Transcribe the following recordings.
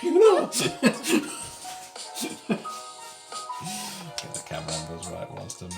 Get the camera angles right whilst I'm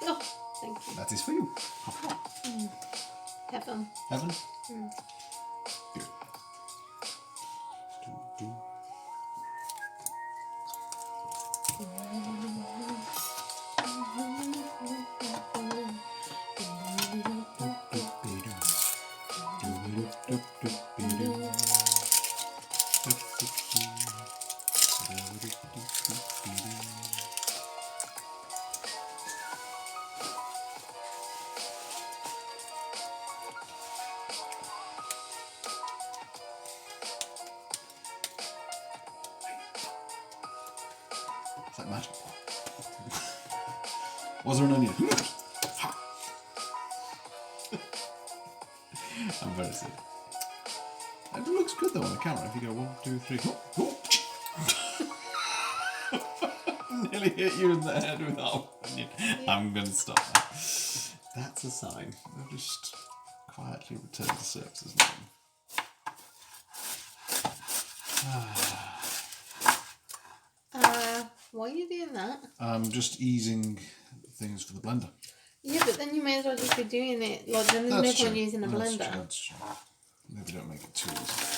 Oh, thank you. That is for you. Heaven. Heaven? Good. Is that magic? Was there an onion? I'm very sick. It looks good though on the camera. If you go 1, 2, 3. Nearly hit you in the head with that onion. I'm going to stop that. That's a sign. I'll just quietly return to services now. Why are you doing that? I'm just easing things for the blender. Yeah, but then you may as well just be doing it. Like, then there's no point using a blender. That's true. Maybe don't make it too easy.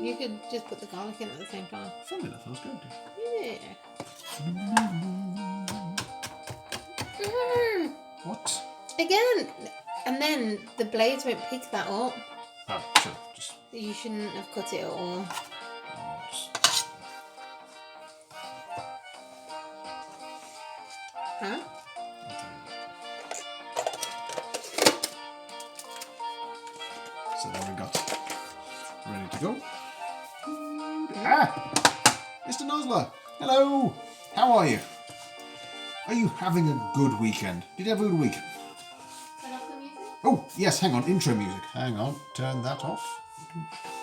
You could just put the garlic in at the same time. Funny enough, I was going to. Yeah. What? Again, and then the blades won't pick that up. Oh, sure. Just. You shouldn't have cut it at all. Huh? So there we got. Ready to go. Ah! Mr. Nosler! Hello! How are you? Are you having a good weekend? Did you have a good week? Turn off the music? Oh, yes, hang on. Intro music. Hang on. Turn that off.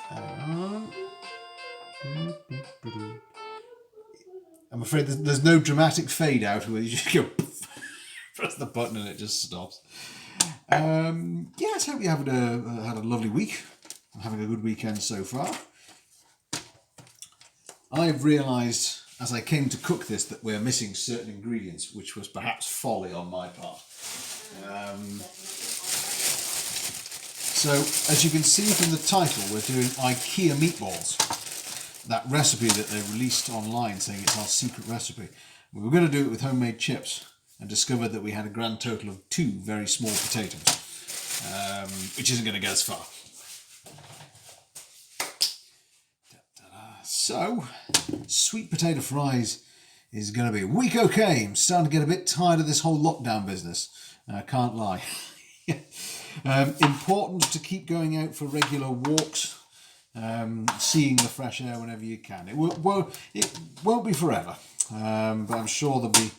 Hang on. I'm afraid there's no dramatic fade out where you just go press the button and it just stops. Yes, hope you had a lovely week. I'm having a good weekend so far. I've realised as I came to cook this that we're missing certain ingredients, which was perhaps folly on my part. So, as you can see from the title, we're doing IKEA meatballs. that recipe that they released online saying it's our secret recipe. We were going to do it with homemade chips and discovered that we had a grand total of 2 very small potatoes, which isn't going to get us far. So, sweet potato fries is going to be a week okay. I'm starting to get a bit tired of this whole lockdown business. I can't lie. Important to keep going out for regular walks, seeing the fresh air whenever you can. It won't be forever, but I'm sure there'll be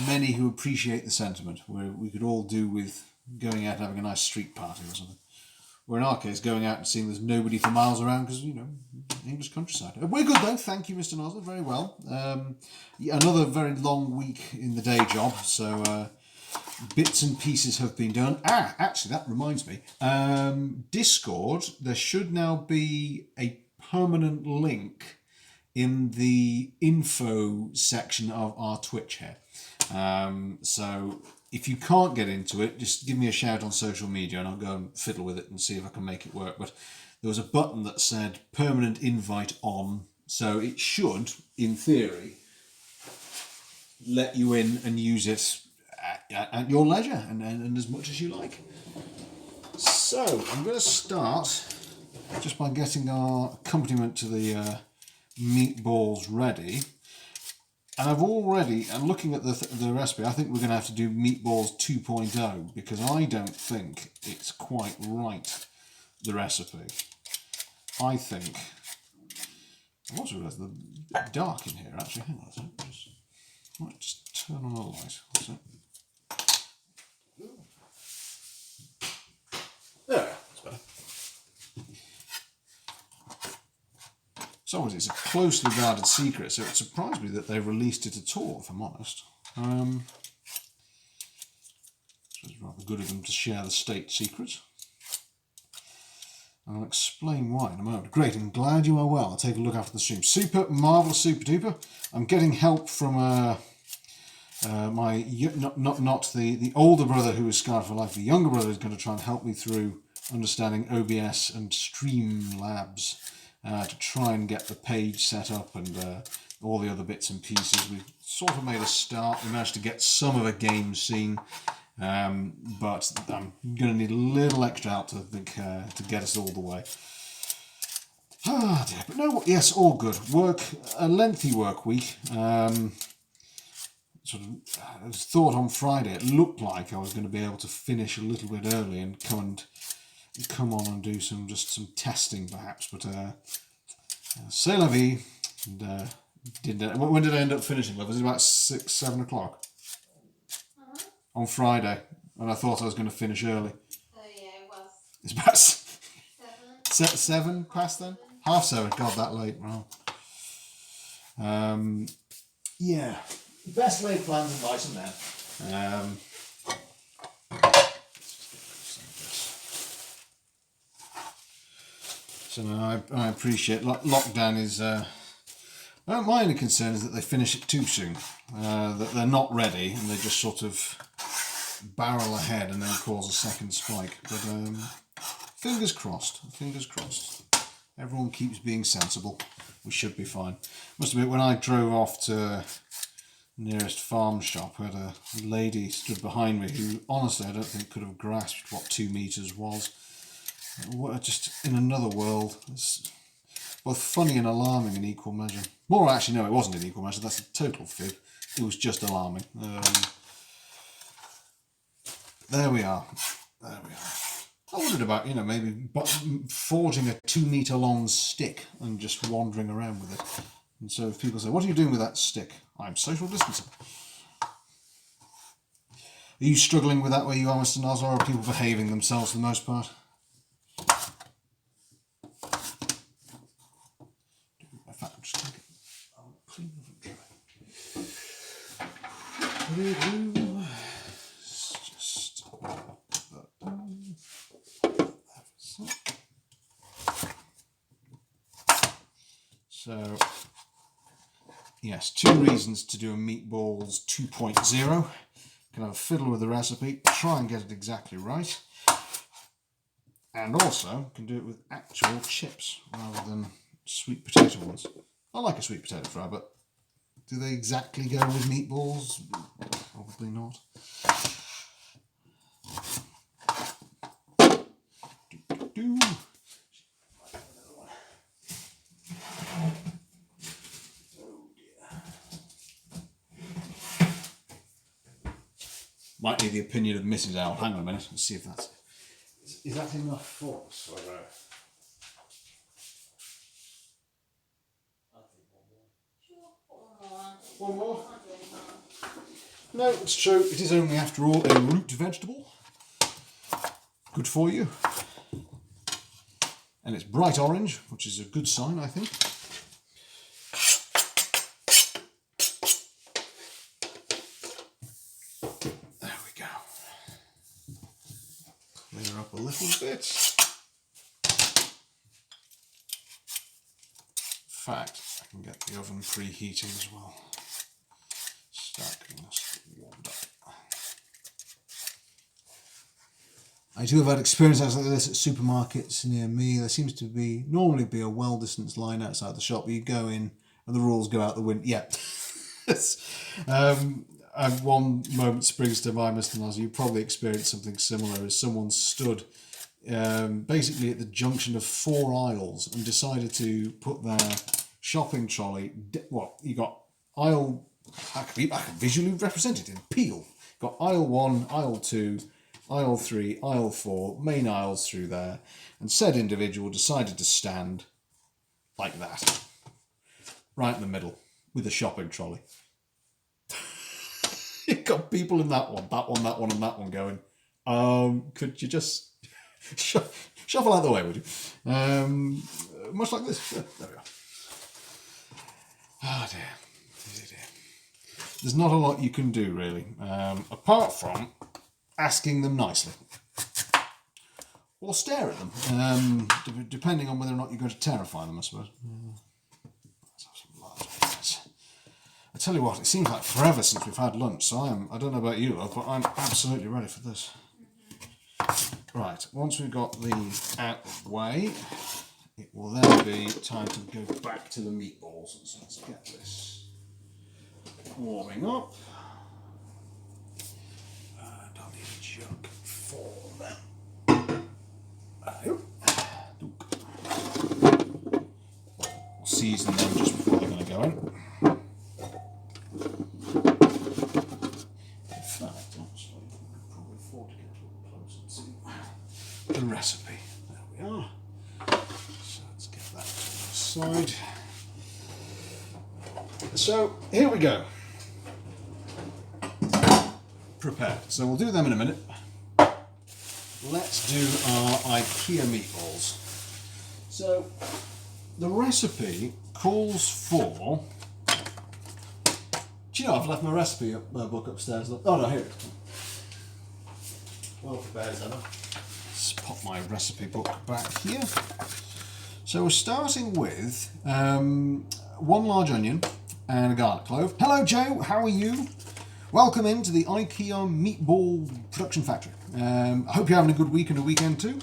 many who appreciate the sentiment, where we could all do with going out and having a nice street party or something. Or in our case, going out and seeing there's nobody for miles around because, English countryside. We're good though, thank you, Mr. Nosler, very well. Another very long week in the day job, so bits and pieces have been done. Actually, that reminds me. Discord, there should now be a permanent link in the info section of our Twitch here. So if you can't get into it, just give me a shout on social media and I'll go and fiddle with it and see if I can make it work. But there was a button that said permanent invite on, so it should, in theory, let you in and use it at your leisure and as much as you like. So I'm going to start just by getting our accompaniment to the meatballs ready. And and looking at the recipe, I think we're going to have to do meatballs 2.0 because I don't think it's quite right, the recipe. I think, I also realised there's a bit dark in here actually. Hang on a second. Might just turn on a light. What's that? There, that's better. So it's a closely guarded secret, so it surprised me that they released it at all, if I'm honest. So it's rather good of them to share the state secrets. I'll explain why in a moment. Great, I'm glad you are well. I'll take a look after the stream. Super, marvellous, super duper. I'm getting help from my not the older brother who is scarred for life. The younger brother is going to try and help me through understanding OBS and Streamlabs to try and get the page set up and all the other bits and pieces. We've sort of made a start. We managed to get some of a game scene, but I'm going to need a little extra help to get us all the way. Ah dear, but no, yes, all good. A lengthy work week. Sort of thought on Friday it looked like I was going to be able to finish a little bit early and come on and do some testing perhaps, but c'est la vie. And when did I end up finishing? Was it about 6-7 o'clock on Friday? And I thought I was going to finish early. Oh yeah, it was. It's about 7 past then? 7:30. God, that late. Wow. Yeah. Best laid plans of mice and men. So I appreciate lockdown is. My only concern is that they finish it too soon. That they're not ready and they just sort of barrel ahead and then cause a second spike. But fingers crossed. Fingers crossed. Everyone keeps being sensible. We should be fine. Must admit, when I drove off to nearest farm shop, I had a lady stood behind me who honestly I don't think could have grasped what 2 meters was. Just in another world. It's both funny and alarming in equal measure. More actually, no, it wasn't in equal measure. That's a total fib. It was just alarming. There we are. I wondered about, maybe forging a 2 meter long stick and just wandering around with it. And so if people say, what are you doing with that stick? I'm social distancing. Are you struggling with that where you are, Mr. Nosler, or are people behaving themselves for the most part? In fact, I'll just take it. I'll clean it and dry. Just so, yes, 2 reasons to do a meatballs 2.0. Can have a fiddle with the recipe, try and get it exactly right, and also can do it with actual chips rather than sweet potato ones. I like a sweet potato fry, but do they exactly go with meatballs? Probably not. Do. Might need the opinion of Mrs. Owl. Hang on a minute. Let's see if that's... Is that enough force? Or, one more? No, it's true. It is only, after all, a root vegetable. Good for you. And it's bright orange, which is a good sign, I think. There we go. Clear up a little bit. In fact, I can get the oven preheating as well. Start getting this warmed up. I do have had experiences like this at supermarkets near me. There seems to be normally be a well-distanced line outside the shop, but you go in and the rules go out the window. Yeah. And one moment springs to mind, Mr. Noz, you probably experienced something similar, as someone stood basically at the junction of 4 aisles and decided to put their shopping trolley, you got aisle, I can visually represent it in Peel. Got aisle 1, aisle 2, aisle 3, aisle 4, main aisles through there, and said individual decided to stand like that, right in the middle, with a shopping trolley. You've got people in that one, that one, that one, and that one going, could you just shuffle out the way, would you? Much like this. Yeah, there we are. Oh dear. Oh dear. There's not a lot you can do, really, apart from asking them nicely. Or stare at them, depending on whether or not you're going to terrify them, I suppose. Let's have some large ones. I tell you what, it seems like forever since we've had lunch, so I don't know about you, love, but I'm absolutely ready for this. Right, once we've got these out of the way, it will then be time to go back to the meatballs. So let's get this warming up. And I'll need a jug for them. We'll season them just before they're going to go in. In fact, actually, I could probably afford to get a little closer and see the recipe. There we are. So let's get that to the side. So here we go. Prepared. So we'll do them in a minute. Let's do our IKEA meatballs. So the recipe calls for... Do you know, I've left my recipe book upstairs. Oh no, here it is. Well prepared, Emma. Let's pop my recipe book back here. So we're starting with 1 large onion and a garlic clove. Hello Joe, how are you? Welcome into the IKEA meatball production factory. I hope you're having a good week and a weekend too.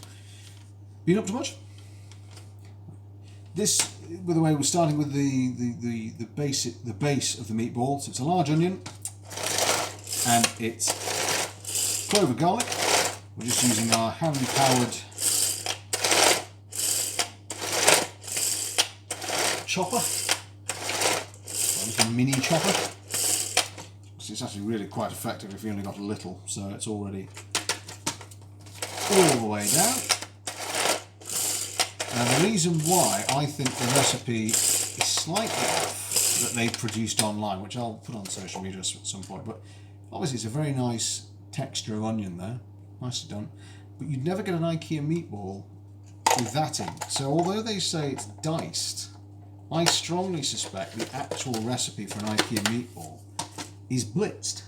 Been up to much? This, by the way, we're starting with the base of the meatball. So it's a large onion and it's clove of garlic. We're just using our hand-powered chopper, a little mini chopper. So it's actually really quite effective if you only got a little, so it's already all the way down. Now the reason why I think the recipe is slightly off that they produced online, which I'll put on social media at some point, but obviously it's a very nice texture of onion there, nicely done, but you'd never get an IKEA meatball with that in. So although they say it's diced, I strongly suspect the actual recipe for an IKEA meatball is blitzed.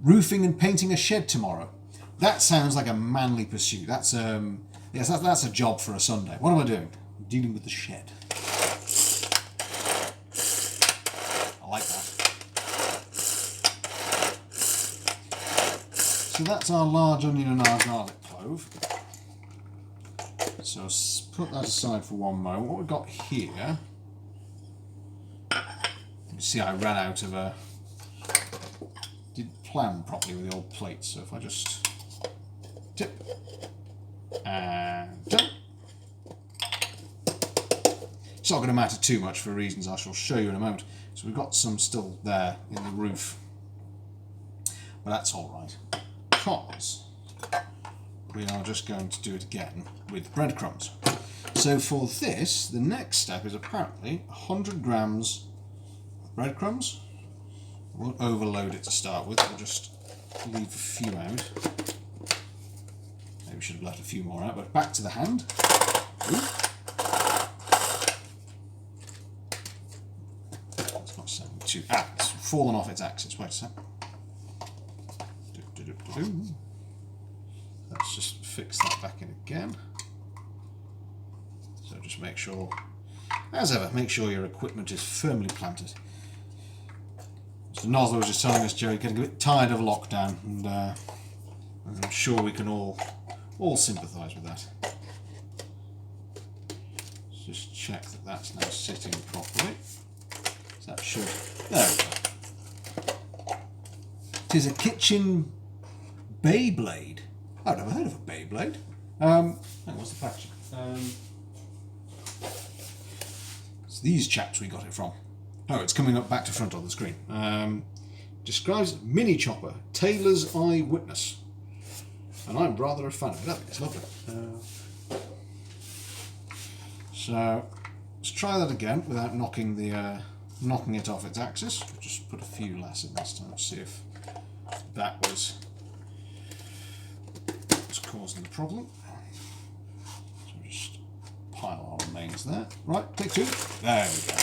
Roofing and painting a shed tomorrow. That sounds like a manly pursuit. That's yes, that's a job for a Sunday. What am I doing? I'm dealing with the shed. I like that. So that's our large onion and our garlic clove. So I'll put that aside for one moment. What we've got here, you see I ran out of didn't plan properly with the old plates, so if I just tip and tip. It's not going to matter too much for reasons I shall show you in a moment. So we've got some still there in the roof, but that's alright, because we are just going to do it again with breadcrumbs. So for this, the next step is apparently 100 grams of breadcrumbs. We won't overload it to start with, we'll just leave a few out. Maybe we should have left a few more out, but back to the hand. Ooh. It's not 72. It's fallen off its axis. Wait a sec. Let's just fix that back in again. So just make sure, as ever, make sure your equipment is firmly planted. Mr. Nosler was just telling us, Jerry, getting a bit tired of lockdown, and I'm sure we can all sympathise with that. Let's just check that that's now sitting properly. So that should. There we go. It is a kitchen Beyblade. I've never heard of a Beyblade. What's the packaging? It's these chaps we got it from. Oh, it's coming up back to front on the screen. Describes mini chopper, Taylor's Eyewitness. And I'm rather a fan of it. I think it's lovely. So let's try that again without knocking it off its axis. We'll just put a few less in this time to see if that was what's causing the problem. So just pile our remains there. Right, take two. There we go.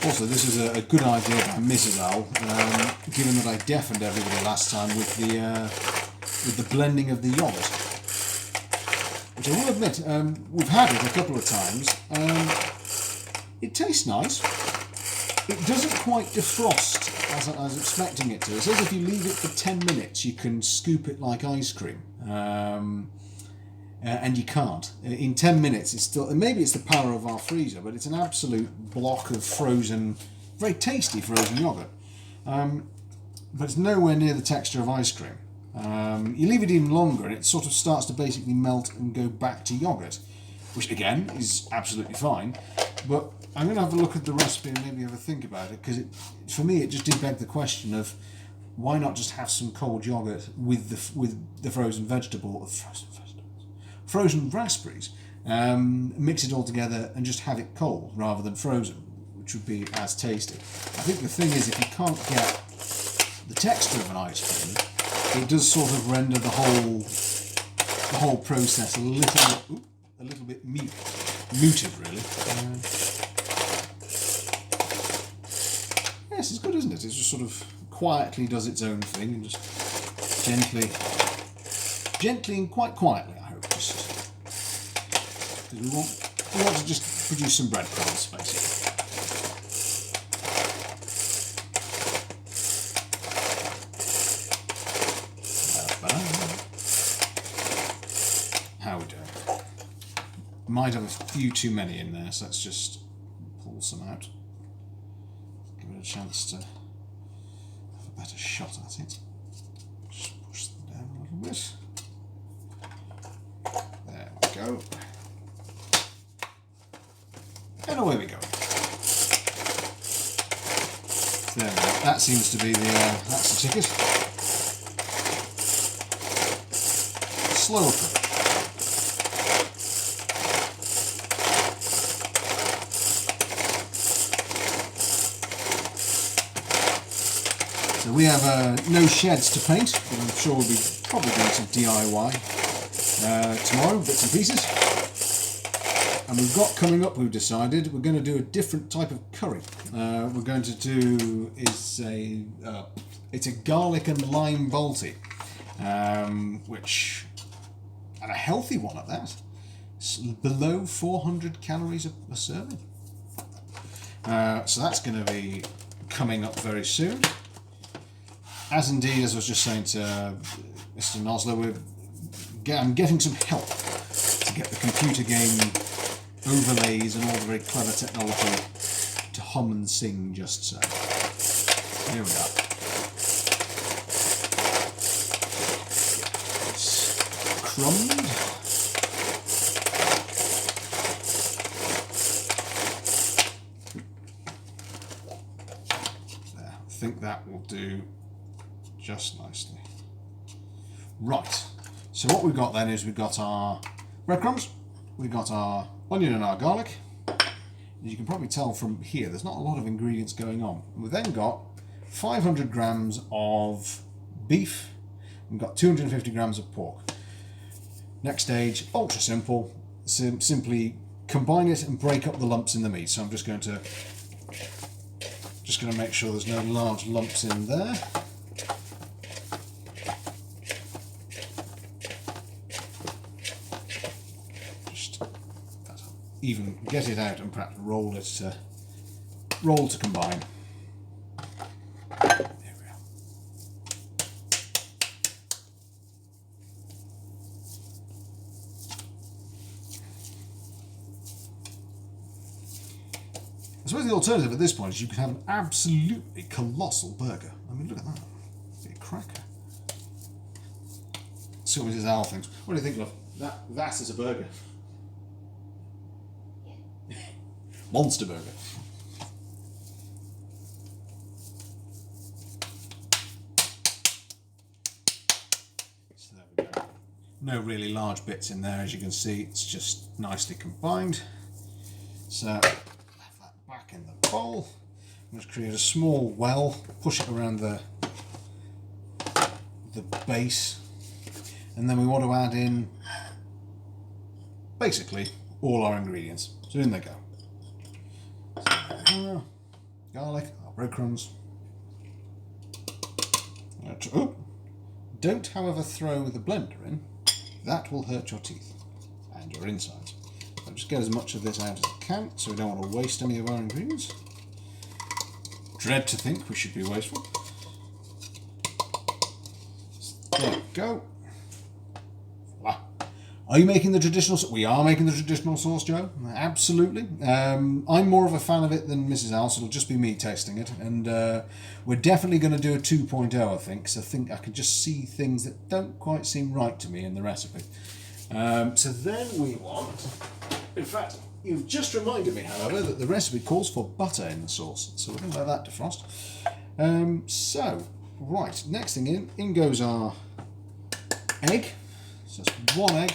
Also, this is a good idea by Mrs. Owl, given that I deafened everybody last time with the blending of the yogurt. Which I will admit, we've had it a couple of times. It tastes nice. It doesn't quite defrost as I was expecting it to. It says if you leave it for 10 minutes, you can scoop it like ice cream. And you can't. In 10 minutes, it's still. Maybe it's the power of our freezer, but it's an absolute block of frozen, very tasty frozen yogurt. But it's nowhere near the texture of ice cream. You leave it even longer, and it sort of starts to basically melt and go back to yogurt, which again is absolutely fine. But I'm going to have a look at the recipe and maybe have a think about it, because for me it just did beg the question of why not just have some cold yogurt with the frozen frozen raspberries, mix it all together and just have it cold rather than frozen, which would be as tasty. I think the thing is, if you can't get the texture of an ice cream, it does sort of render the whole process a little bit muted, really. Yes, it's good, isn't it? It just sort of quietly does its own thing and just gently and quite quietly, I hope. Because we want to just produce some breadcrumbs, basically. How we doing? Might have a few too many in there, so let's just pull some out. Give it a chance to have a better shot at it. Just push them down a little bit. There we go. And away we go. There we go. That seems to be that's the ticket. Slow approach. So we have no sheds to paint, but I'm sure we'll be probably doing some DIY tomorrow, bits and pieces. And we've got coming up, we've decided, we're going to do a different type of curry. We're going to do it's a garlic and lime balti, which, and a healthy one at that. It's below 400 calories a serving. So that's going to be coming up very soon. As indeed, as I was just saying to Mr. Nosler, I'm getting some help to get the computer game overlays and all the very clever technology to hum and sing just so. Here we are. It's crumbed. There, I think that will do just nicely. Right, so what we've got then is we've got our breadcrumbs, we've got our onion and our garlic. As you can probably tell from here, there's not a lot of ingredients going on. We've then got 500 grams of beef, we've got 250 grams of pork. Next stage, ultra simple, simply combine it and break up the lumps in the meat. So I'm just going to make sure there's no large lumps in there. Even get it out and perhaps roll to combine. There we are. I suppose the alternative at this point is you could have an absolutely colossal burger. I mean, look at that. It's a cracker. See what Mrs. Owl thinks. What do you think, love? That is a burger. Monster burger. So there we go. No really large bits in there, as you can see. It's just nicely combined. So have that back in the bowl. I'm just create a small well, push it around the base, and then we want to add in basically all our ingredients. So in they go. Garlic, our breadcrumbs. Oh, don't, however, throw the blender in. That will hurt your teeth and your insides. So just get as much of this out as I can, so we don't want to waste any of our ingredients. Dread to think we should be wasteful. There we go. Voila. Are you making the traditional sauce? We are making the traditional sauce, Joe. Absolutely. I'm more of a fan of it than Mrs. Owl, so it'll just be me tasting it. And we're definitely going to do a 2.0, I think, because I think I can just see things that don't quite seem right to me in the recipe. So then we want... In fact, you've just reminded me, however, that the recipe calls for butter in the sauce. So we're going to let that defrost. Right, next thing in goes our egg. So that's one egg.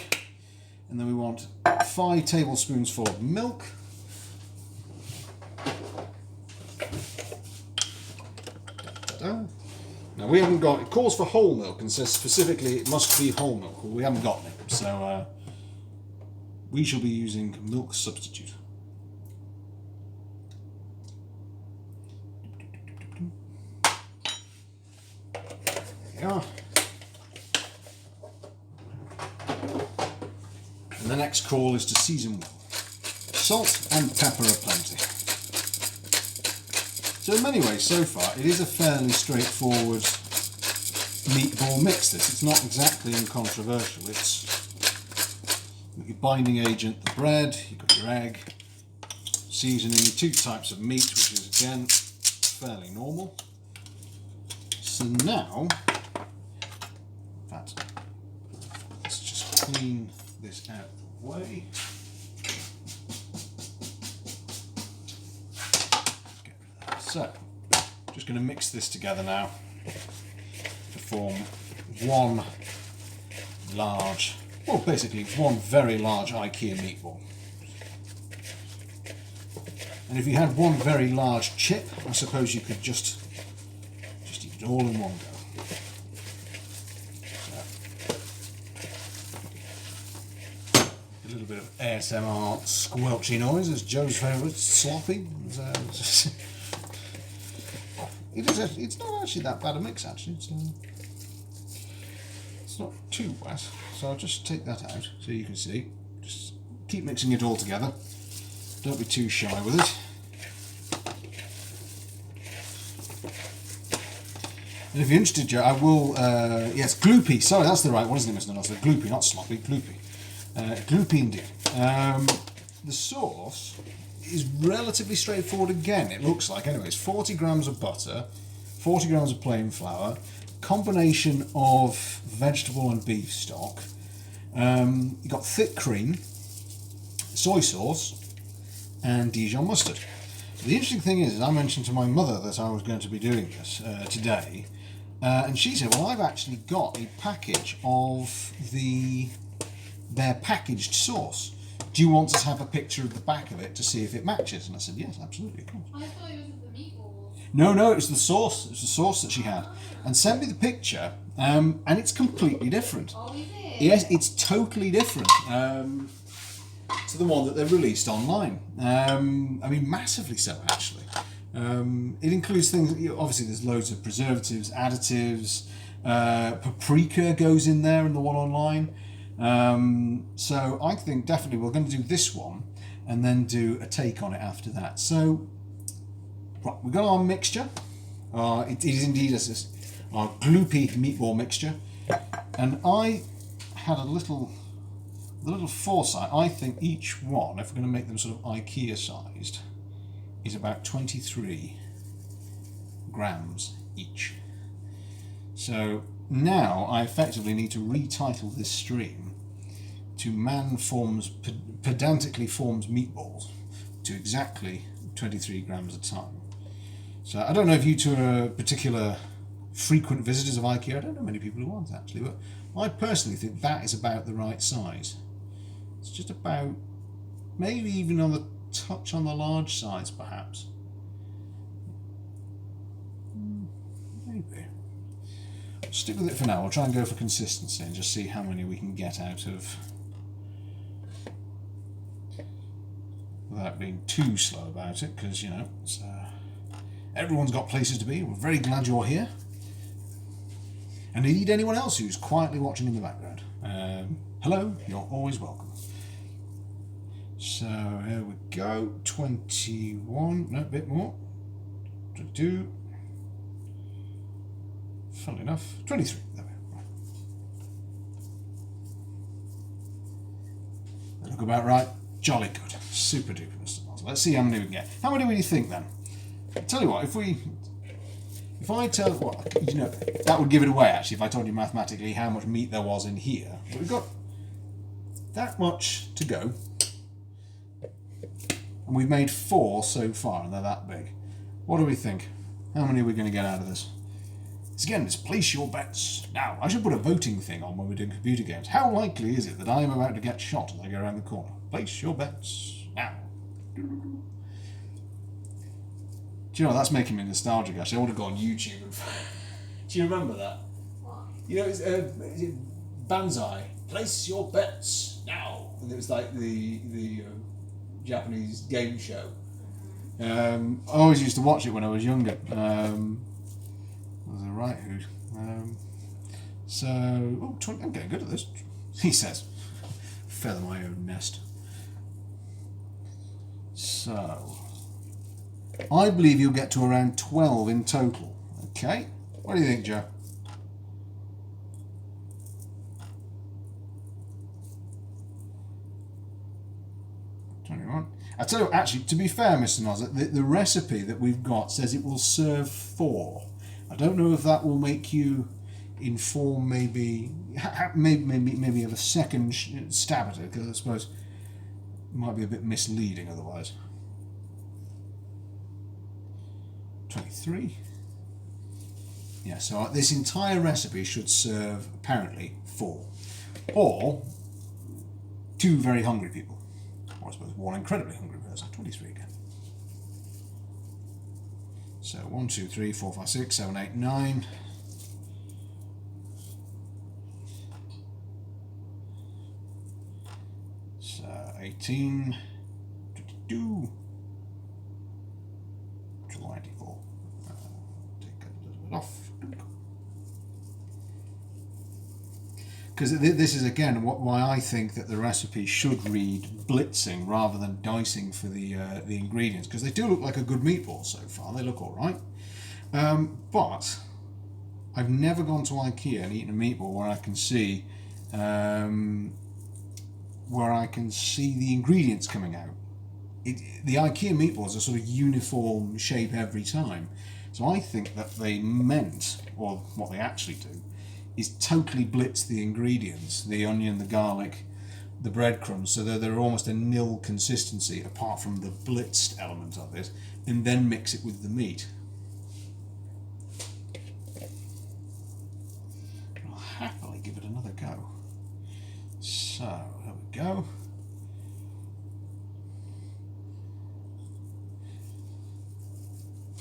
And then we want 5 tablespoons full of milk. Da-da. Now we haven't got, it calls for whole milk and says specifically it must be whole milk. Well, we haven't got it, so we shall be using milk substitute. There we are. And the next call is to season well. Salt and pepper aplenty. So in many ways, so far, it is a fairly straightforward meatball mix. This, it's not exactly uncontroversial. It's your binding agent, the bread, you've got your egg, seasoning, 2 types of meat, which is again fairly normal. So now, in fact, let's just clean this out of the way. Get rid of that. So, just going to mix this together now to form one large, well, basically one very large IKEA meatball. And if you had one very large chip, I suppose you could just eat it all in one go. A little bit of ASMR squelchy noise, as Joe's favourite, sloppy. It's not actually that bad a mix, actually. It's not too wet, so I'll just take that out so you can see. Just keep mixing it all together. Don't be too shy with it. And if you're interested, Joe, I will. Yes, gloopy. Sorry, that's the right one, isn't it, Mr. Nozzler? Gloopy, not sloppy. Gloopy. Gloopy indeed. The sauce is relatively straightforward again, it looks like. Anyway, it's 40 grams of butter, 40 grams of plain flour, combination of vegetable and beef stock. You've got thick cream, soy sauce, and Dijon mustard. So the interesting thing is, I mentioned to my mother that I was going to be doing this today, and she said, well, I've actually got a package of their packaged sauce. Do you want us to have a picture of the back of it to see if it matches? And I said, yes, absolutely, of course. I thought it was the meatballs. No, it was the sauce. It was the sauce that she had. And sent me the picture, and it's completely different. Oh, is it? Yes, it's totally different to the one that they've released online. I mean, massively so, actually. It includes things, obviously there's loads of preservatives, additives, paprika goes in there in the one online. So I think definitely we're going to do this one and then do a take on it after that. So, right, we've got our mixture. It is indeed our gloopy meatball mixture. And I had the little foresight. I think each one, if we're going to make them sort of IKEA sized, is about 23 grams each. So now I effectively need to retitle this stream to Man pedantically forms meatballs to exactly 23 grams a time. So I don't know if you two are particular frequent visitors of IKEA. I don't know many people who aren't actually, but I personally think that is about the right size. It's just about, maybe even on the touch on the large size perhaps. Maybe. Stick with it for now. We'll try and go for consistency and just see how many we can get out of without being too slow about it, because, you know, it's, everyone's got places to be. We're very glad you're here. And indeed anyone else who's quietly watching in the background. Hello, you're always welcome. So here we go. 21, no, a bit more. 22. Funnily enough, 23. There we go. They look about right. Jolly good. Super duper, Mr. Nozzle. Let's see how many we can get. How many do you think then? I'll tell you what, if I tell, well, you know, that would give it away actually if I told you mathematically how much meat there was in here. But we've got that much to go. And we've made 4 so far, and they're that big. What do we think? How many are we going to get out of this? It's again, it's place your bets. Now, I should put a voting thing on when we're doing computer games. How likely is it that I am about to get shot as I go around the corner? Place your bets now. Do you know, that's making me nostalgic actually. I want to go on YouTube and do you remember that? What? You know, it's Banzai. Place your bets now. And it was like the Japanese game show. I always used to watch it when I was younger. Was a right hoot. So, I'm getting good at this. He says, feather my own nest. So, I believe you'll get to around 12 in total. Okay, what do you think, Joe? I tell you what, actually, to be fair, Mr. Nozzle, the recipe that we've got says it will serve 4. I don't know if that will make you inform maybe have a second stab at it, because I suppose it might be a bit misleading otherwise. 23. Yeah, so this entire recipe should serve apparently 4, or 2 very hungry people. Or I suppose 1 incredibly hungry person. 23 again. So 1, 2, 3, 4, 5, 6, 7, 8, 9. So 18, 22, 24. Take a little bit off. Because this is again why I think that the recipe should read blitzing rather than dicing for the ingredients, because they do look like a good meatball so far. They look all right, but I've never gone to IKEA and eaten a meatball where I can see the ingredients coming out. The IKEA meatballs are sort of uniform shape every time. So I think that they meant, or what they actually do, is totally blitz the ingredients, the onion, the garlic, the breadcrumbs, so that they're almost a nil consistency apart from the blitzed element of it, and then mix it with the meat. I'll happily give it another go. So, there we go.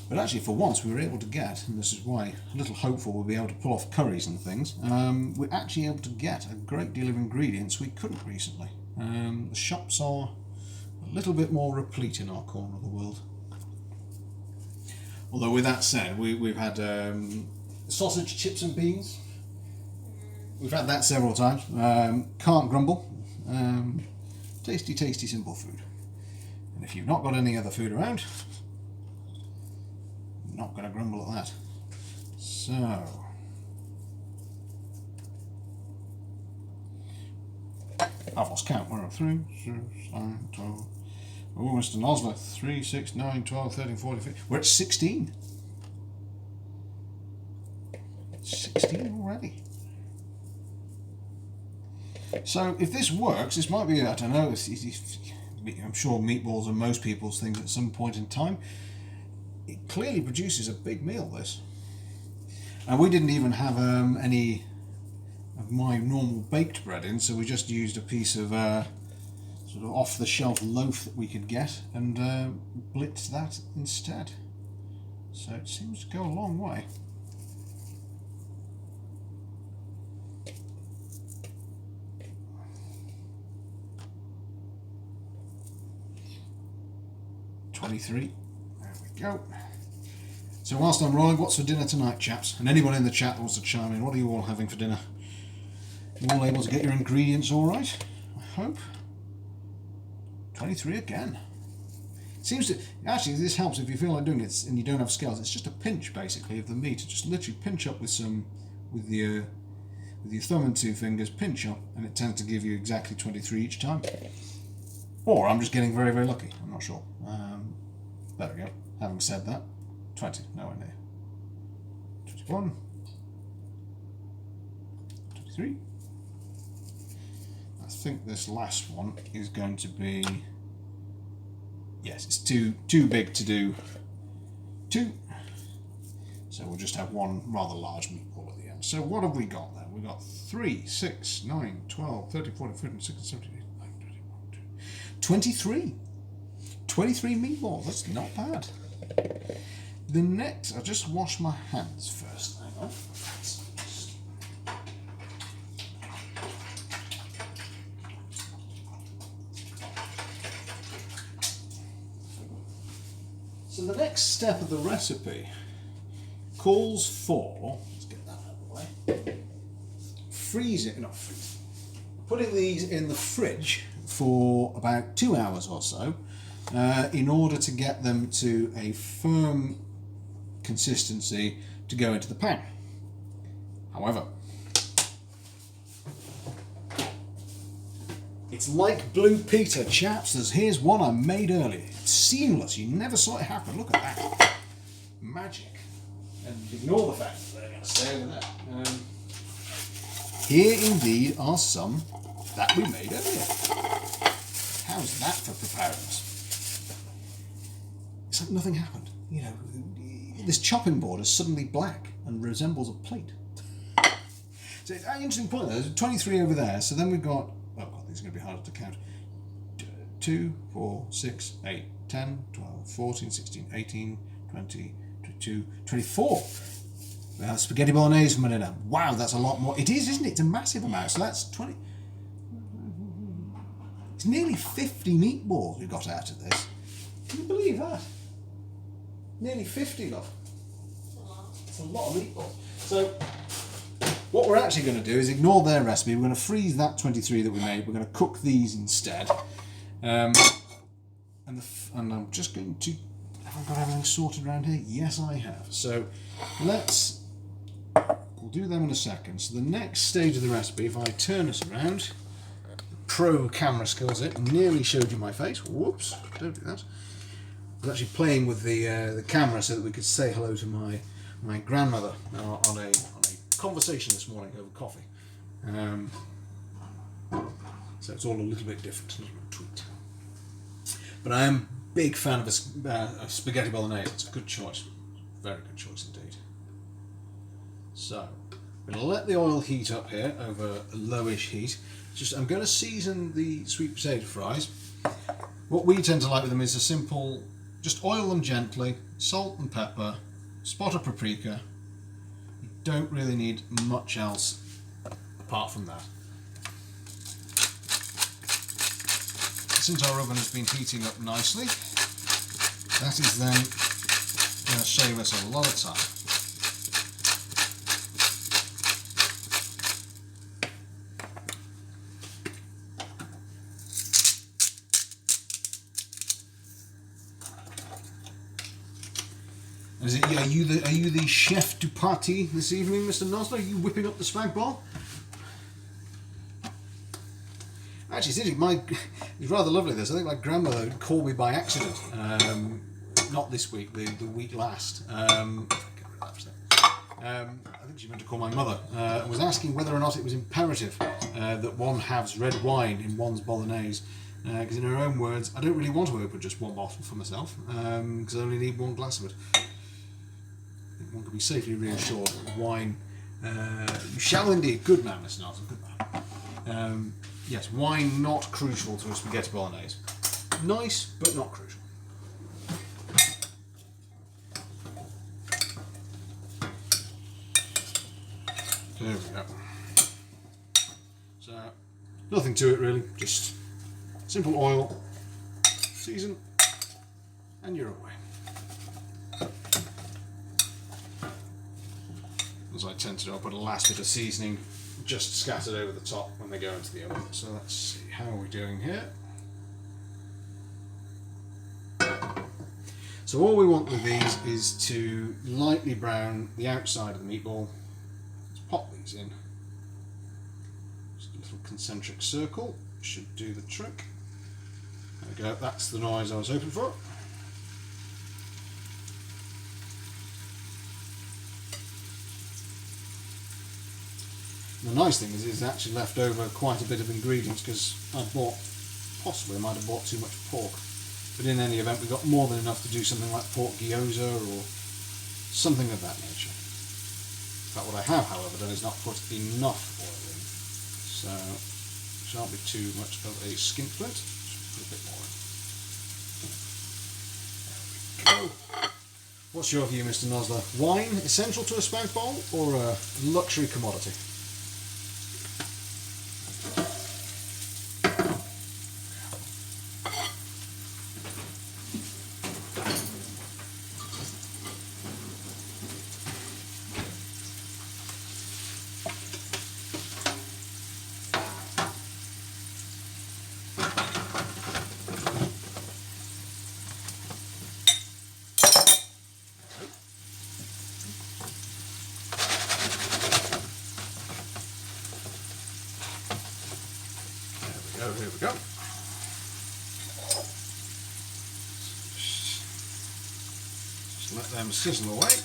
But actually, for once, we were able to get, and this is why a little hopeful we'll be able to pull off curries and things, we're actually able to get a great deal of ingredients we couldn't recently. The shops are a little bit more replete in our corner of the world. Although with that said, we've had sausage, chips and beans. We've had that several times. Can't grumble. Tasty, tasty, simple food. And if you've not got any other food around, not going to grumble at that. So, I've lost count. We're at 3, 6, 9, 12. Oh, Mr. Nosler, 3, 6, 9, 12, 13, 14, 15. We're at 16. 16 already. So, if this works, this might be, I don't know, I'm sure meatballs are most people's things at some point in time. It clearly produces a big meal, this. And we didn't even have any of my normal baked bread in, so we just used a piece of sort of off-the-shelf loaf that we could get and blitzed that instead. So it seems to go a long way. $23. There we go. So whilst I'm rolling, what's for dinner tonight, chaps? And anyone in the chat that wants to chime in, what are you all having for dinner? You all able to get your ingredients all right? I hope. 23 again. Seems to actually, this helps if you feel like doing it and you don't have scales. It's just a pinch basically of the meat. Just literally pinch up with your thumb and 2 fingers, pinch up, and it tends to give you exactly 23 each time. Or I'm just getting very, very lucky. I'm not sure. There we go. Having said that, 20, nowhere near. 21, 23. I think this last one is going to be, yes, it's too big to do 2. So we'll just have one rather large meatball at the end. So what have we got then? We've got 3, 6, 9, 12, 13, 14, 15, 16, 17, 18, 19, 20, 21, 22. 23 meatballs, that's not bad. The next, I'll just wash my hands first. Hang on. So the next step of the recipe calls for, let's get that out of the way, putting these in the fridge for about 2 hours or so in order to get them to a firm consistency to go into the pan. However, it's like Blue Peter, chaps. Here's one I made earlier. It's seamless. You never saw it happen. Look at that. Magic. And ignore the fact that they're going to stay over there. Here indeed are some that we made earlier. How's that for preparedness? It's like nothing happened. You know, this chopping board is suddenly black and resembles a plate. So it's an interesting point there. There's 23 over there. So then we've got, oh God, these are going to be harder to count. 2, 4, 6, 8, 10, 12, 14, 16, 18, 20, 22, 24. Spaghetti bolognese from Manila. Wow, that's a lot more. It is, isn't it? It's a massive amount. So that's 20. It's nearly 50 meatballs we got out of this. Can you believe that? Nearly 50, love. It's a lot of meatballs. So what we're actually going to do is ignore their recipe. We're going to freeze that 23 that we made. We're going to cook these instead. And I'm just going to... Have I got everything sorted around here? Yes, I have. So let's We'll do them in a second. So the next stage of the recipe, if I turn us around, pro camera skills it, nearly showed you my face. Whoops, don't do that. I was actually playing with the camera so that we could say hello to my grandmother on a conversation this morning over coffee. So it's all a little bit different, a little tweaked. But I am a big fan of a spaghetti bolognese. It's a good choice, very good choice indeed. So I'm going to let the oil heat up here over a lowish heat. I'm going to season the sweet potato fries. What we tend to like with them is a simple, just oil them gently, salt and pepper, spot of paprika. You don't really need much else apart from that. Since our oven has been heating up nicely, that is then going to save us a lot of time. Are you the chef du party this evening, Mr. Nosler? Are you whipping up the spag bol? Actually, it's rather lovely this. I think my grandmother called me by accident. Not this week, the week last. I think she meant to call my mother and was asking whether or not it was imperative that one has red wine in one's bolognese. Because in her own words, I don't really want to open just one bottle for myself because I only need one glass of it. One can be safely reassured that wine, you shall indeed, good man, Mr. Nelson, good man. Yes, wine not crucial to a spaghetti bolognese. Nice, but not crucial. There we go. So, nothing to it really, just simple oil, season, and you're away. As I tend to do, I'll put a last bit of seasoning just scattered over the top when they go into the oven. So let's see, how are we doing here? So all we want with these is to lightly brown the outside of the meatball. Let's pop these in. Just a little concentric circle, should do the trick. There we go, that's the noise I was hoping for. The nice thing is it's actually left over quite a bit of ingredients because I might have bought too much pork. But in any event, we've got more than enough to do something like pork gyoza or something of that nature. But what I have, however, done is not put enough oil in. So it shan't be too much of a skinflint. Just put a bit more in. There we go. What's your view, Mr. Nosler? Wine essential to a spag bol or a luxury commodity? Here we go. Just let them sizzle away.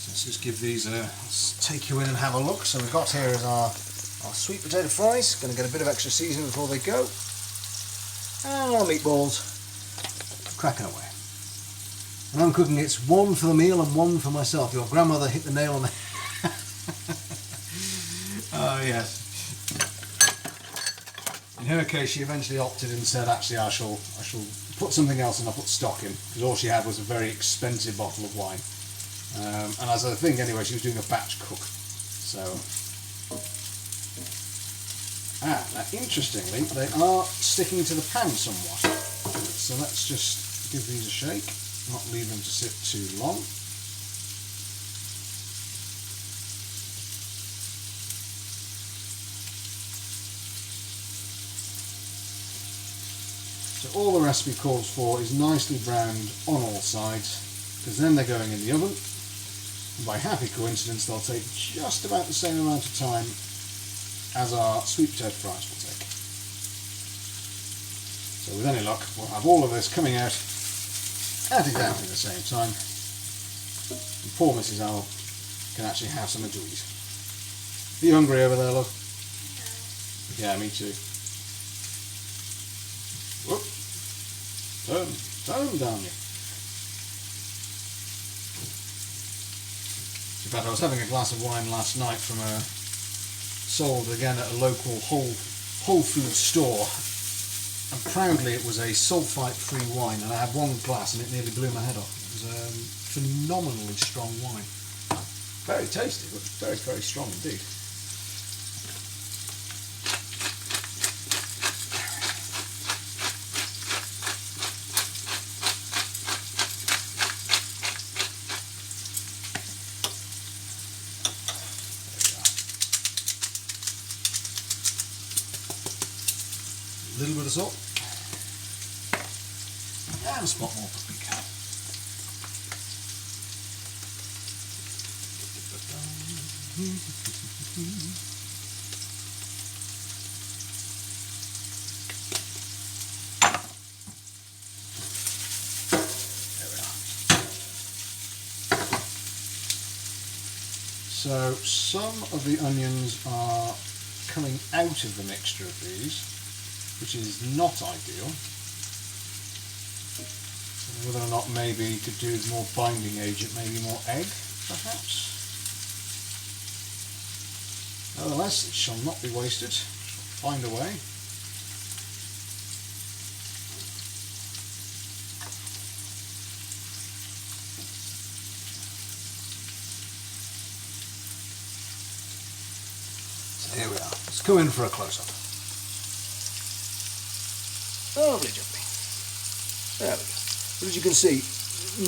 Let's just give these let's take you in and have a look. So we've got here is our sweet potato fries. Going to get a bit of extra seasoning before they go. And our meatballs. Cracking away. And I'm cooking it's one for the meal and one for myself. Your grandmother hit the nail on the head. Oh yes. In her case, she eventually opted and said, actually, I shall put something else and I'll put stock in, because all she had was a very expensive bottle of wine. And as I think, anyway, she was doing a batch cook. So, now interestingly, they are sticking to the pan somewhat. So let's just give these a shake, not leave them to sit too long. So all the recipe calls for is nicely browned on all sides, because then they're going in the oven. And by happy coincidence, they'll take just about the same amount of time as our sweet potato fries will take. So with any luck, we'll have all of this coming out at exactly the same time. And poor Mrs. Owl can actually have something to eat. Are you hungry over there, love? Yeah, me too. Whoop. Turn down you. In fact, I was having a glass of wine last night from sold again at a local Whole Foods store, and proudly it was a sulphite-free wine, and I had one glass and it nearly blew my head off. It was phenomenally strong wine. Very tasty, but very, very strong indeed. A little bit of salt and a spot more paprika. There we are. So some of the onions are coming out of the mixture of these, which is not ideal. Whether or not maybe you could do more binding agent, maybe more egg, perhaps. Nevertheless, it shall not be wasted. Shall find a way. So here we are. Let's go in for a close-up. Lovely jubbly. There we go. But as you can see,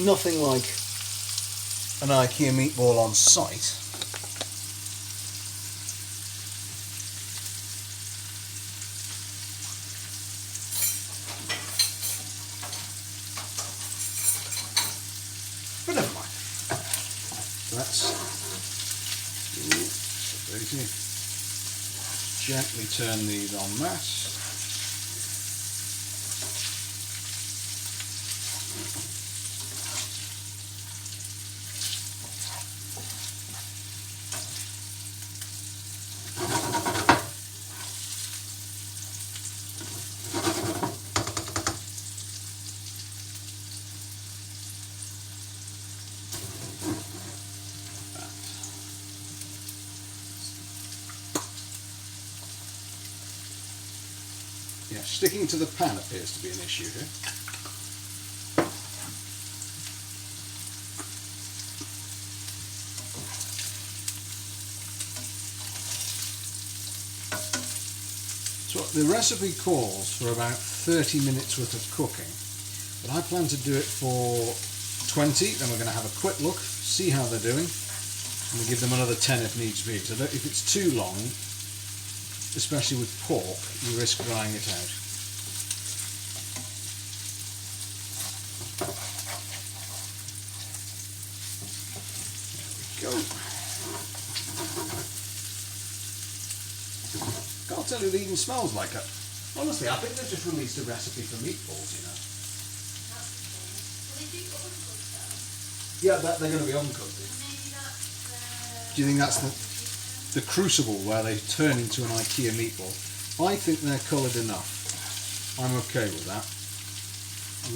nothing like an IKEA meatball on site. But never mind. So that's easy. Gently turn these en masse. Yeah, sticking to the pan appears to be an issue here. So the recipe calls for about 30 minutes worth of cooking, but I plan to do it for 20, then we're going to have a quick look, see how they're doing, and we'll give them another 10 if needs be. So if it's too long, especially with pork, you risk drying it out. There we go. Can't tell you it even smells like it. Honestly, I think they've just released a recipe for meatballs, you know. Yeah, they're going to be uncooked. Do you think that's the crucible where they turn into an IKEA meatball? I think they're coloured enough. I'm okay with that.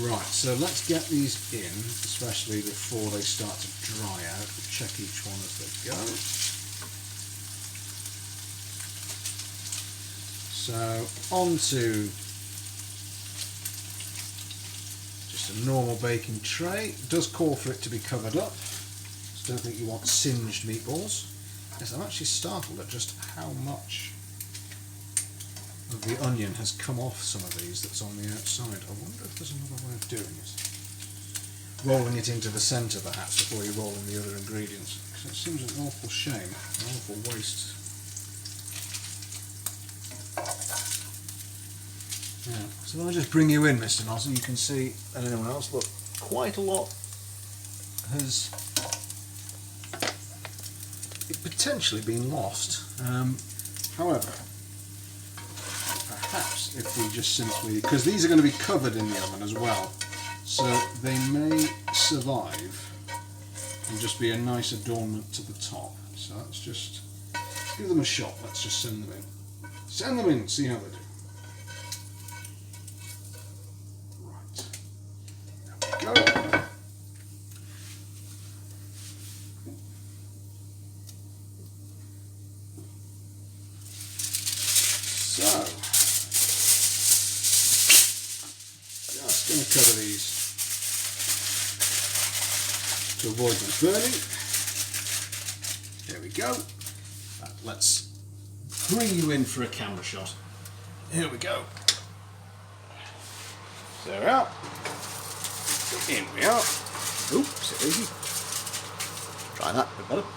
Right, so let's get these in, especially before they start to dry out. We'll check each one as they go. So onto just a normal baking tray. It does call for it to be covered up. Just don't think you want singed meatballs. is I'm actually startled at just how much of the onion has come off some of these that's on the outside. I wonder if there's another way of doing it. Rolling it into the centre perhaps before you roll in the other ingredients. Because it seems an awful shame, an awful waste. Yeah. So I'll just bring you in, Mr. Nozzle. You can see, and anyone else, look, quite a lot has potentially been lost. However, perhaps if we just simply, because these are going to be covered in the oven as well, so they may survive and just be a nice adornment to the top. So let's just give them a shot. Let's just send them in. Send them in, see how they do. Right. There we go. So, just going to cover these to avoid them burning. There we go. Right, let's bring you in for a camera shot. Here we go. There we are. In we are. Oops, it's easy. Try that a bit better.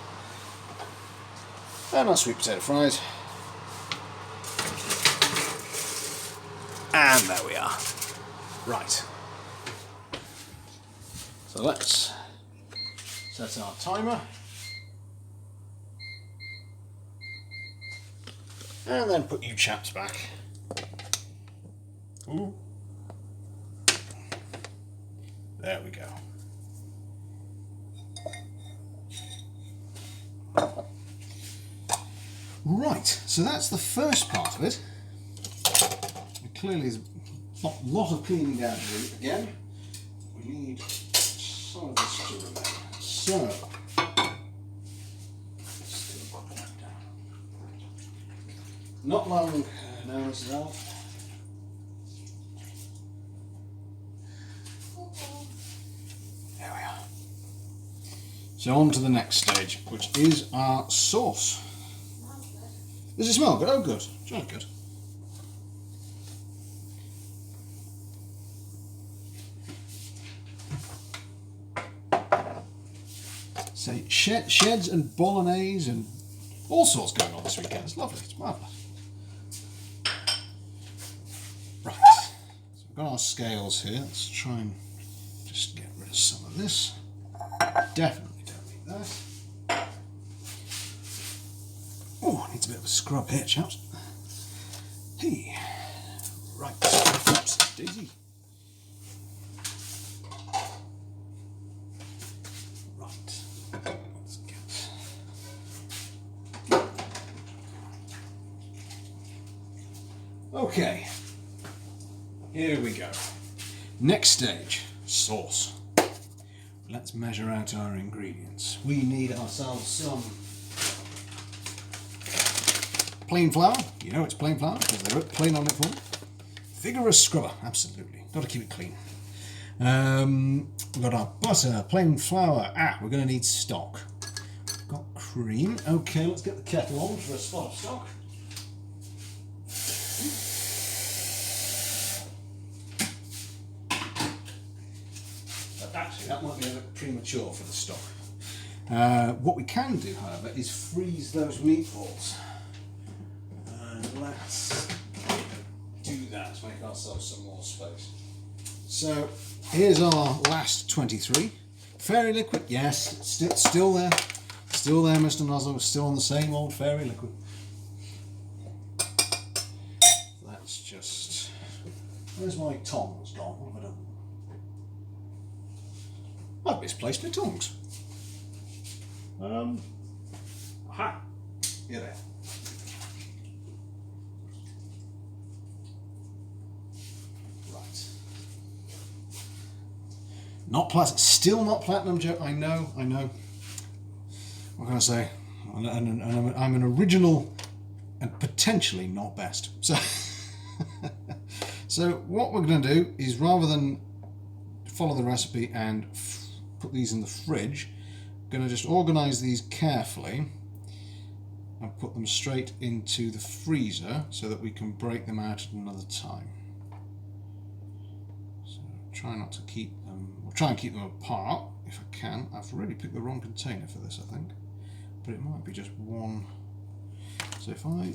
And our sweet potato fries. And there we are. Right. So let's set our timer. And then put you chaps back. Ooh. There we go. Right, so that's the first part of it. Clearly there's a lot of cleaning down to do again. We need some of this to remain. So, not long now, Mrs. Alf. There we are. So on to the next stage, which is our sauce. Does it smell good? Oh good, it smells good. So sheds and bolognese and all sorts going on this weekend. It's lovely, it's marvellous. Right, so we've got our scales here. Let's try and just get rid of some of this. Definitely don't need that. Oh, needs a bit of a scrub here, chaps. Hey, right, oops, daisy. Okay, here we go. Next stage, sauce. Let's measure out our ingredients. We need ourselves some plain flour. You know it's plain flour because they wrote plain on it for me. Vigorous scrubber, absolutely. Got to keep it clean. We've got our butter, plain flour. We're going to need stock. We've got cream. Okay, let's get the kettle on for a spot of stock. Actually, that might be a bit premature for the stock. What we can do, however, is freeze those meatballs. And let's do that to make ourselves some more space. So, here's our last 23. Fairy liquid, yes, it's still there. Still there, Mr. Nozzle, still on the same old fairy liquid. Let's just... Where's my tongs gone? What have I done? I've misplaced my tongs. Aha! Here they are. Right. Not still not platinum, Joe. I know. What can I say? I'm an original and potentially not best. So, so what we're going to do is, rather than follow the recipe and put these in the fridge, I'm going to just organise these carefully and put them straight into the freezer so that we can break them out at another time. So try not to keep them, or try and keep them apart if I can. I've really picked the wrong container for this, I think, but it might be just one. So if I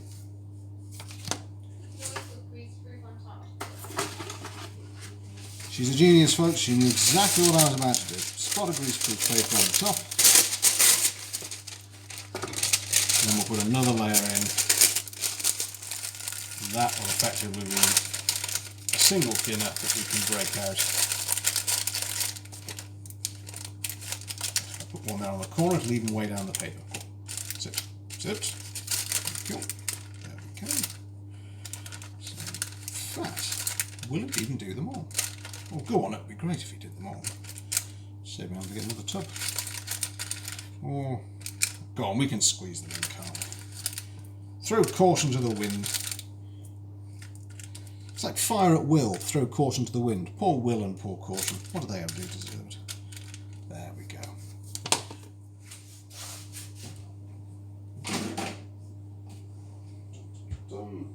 She's a genius, folks. She knew exactly what I was about to do. Spot of greaseproof paper on the top. And then we'll put another layer in. That will effectively be a single thinner that we can break out. I'll put one there on the corner to leave them way down the paper. Sit, sit. Cool. There we go. So that, will it even do them all? Well, go on, it would be great if you did them all. Save me having to get another tub. Or, go on, we can squeeze them in, can't we? Throw caution to the wind. It's like fire at will, throw caution to the wind. Poor Will and poor caution. What do they ever do to deserve it? There we go. Done.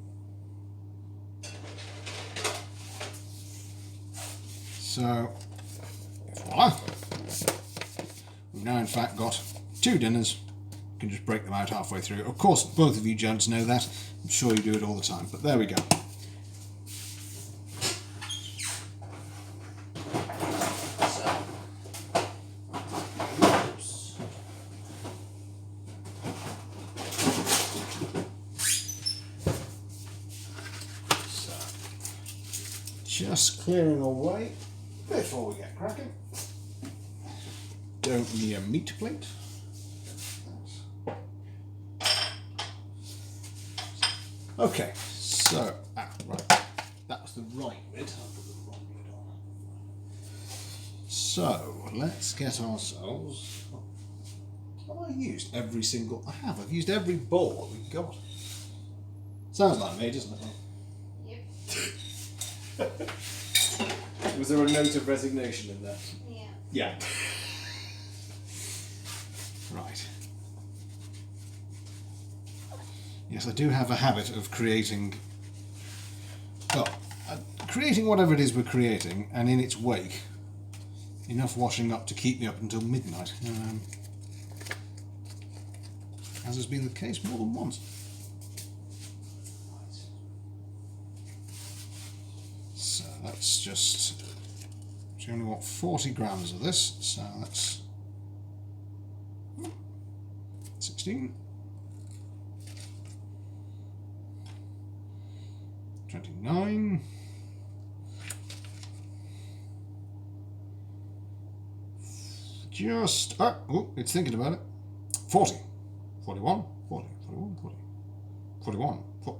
So, voila! We've now in fact got 2 dinners. You can just break them out halfway through. Of course, both of you gents know that. I'm sure you do it all the time, but there we go. Just clearing away before we get cracking. Don't need a meat plate. Okay, so right, that was the right lid. I'll put the wrong lid on. So let's get ourselves. Have I used every single? I have. I've used every bowl that we've got. Sounds like me, doesn't it? Yep. Was there a note of resignation in that? Yeah. Yeah. Right. Yes, I do have a habit of creating, well, creating whatever it is we're creating, and in its wake, enough washing up to keep me up until midnight. As has been the case more than once. So that's just, we only want 40 grams of this, so that's 16, 29, it's thinking about it, 40, 41, 40, 41, 40, 41, I'm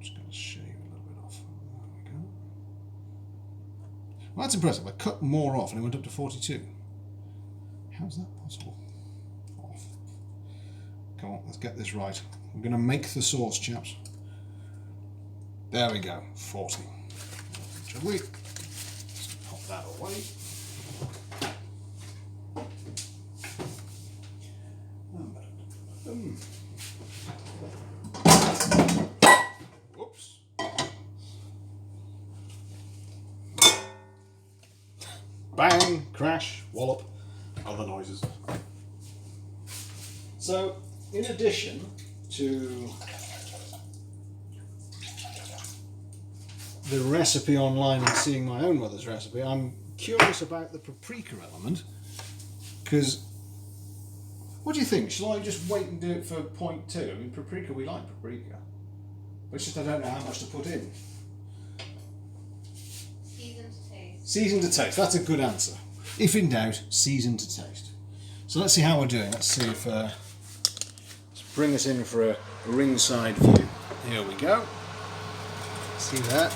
just going to shave a little bit off. There we go. Well, that's impressive. I cut more off and it went up to 42. How's that possible? Off. Come on, let's get this right. I'm going to make the sauce, chaps. There we go, 40. Shall we? Let's pop that away. Whoops. Bang, crash, wallop, other noises. So, in addition to the recipe online and seeing my own mother's recipe, I'm curious about the paprika element, because what do you think? Shall I just wait and do it for point 2? I mean, paprika, we like paprika, but it's just I don't know how much to put in. Season to taste. Season to taste, that's a good answer. If in doubt, season to taste. So let's see how we're doing. Let's see if, let's bring this in for a ringside view. Here we go. See that?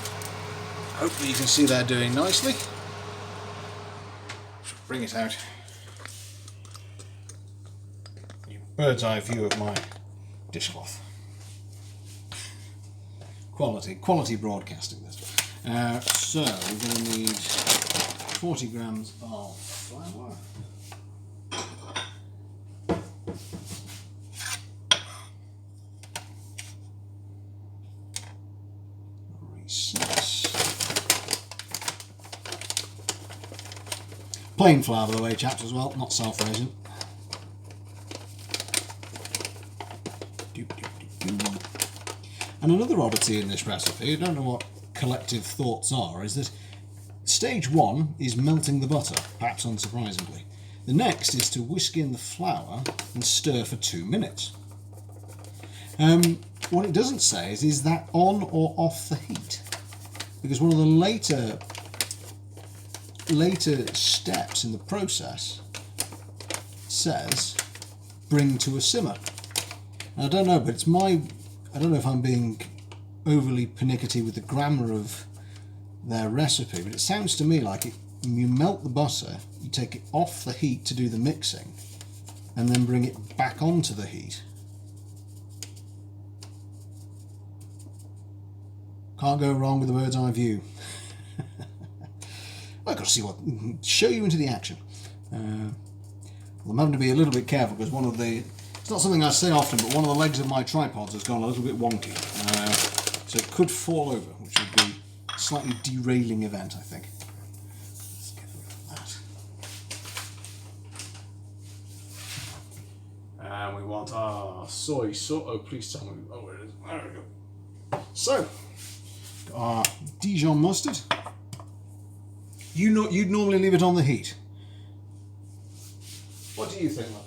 Hopefully you can see that doing nicely. Should bring it out. Bird's eye view of my dishcloth. Quality broadcasting this. So we're going to need 40 grams of flour. Plain flour, by the way, chaps, as well, not self-raising. And another oddity in this recipe, I don't know what collective thoughts are, is that stage 1 is melting the butter, perhaps unsurprisingly. The next is to whisk in the flour and stir for 2 minutes. What it doesn't say is that on or off the heat? Because one of the later steps in the process says bring to a simmer. And I don't know, but I don't know if I'm being overly pernickety with the grammar of their recipe, but it sounds to me like you melt the butter, you take it off the heat to do the mixing, and then bring it back onto the heat. Can't go wrong with the bird's eye view. I've got to show you into the action. Well, I'm having to be a little bit careful because it's not something I say often, but one of the legs of my tripods has gone a little bit wonky. So it could fall over, which would be a slightly derailing event, I think. Let's get rid of that. And we want our soy sauce. Oh, please tell me. Oh, where it is. There we go. So, our Dijon mustard. You'd normally leave it on the heat. What do you think, love?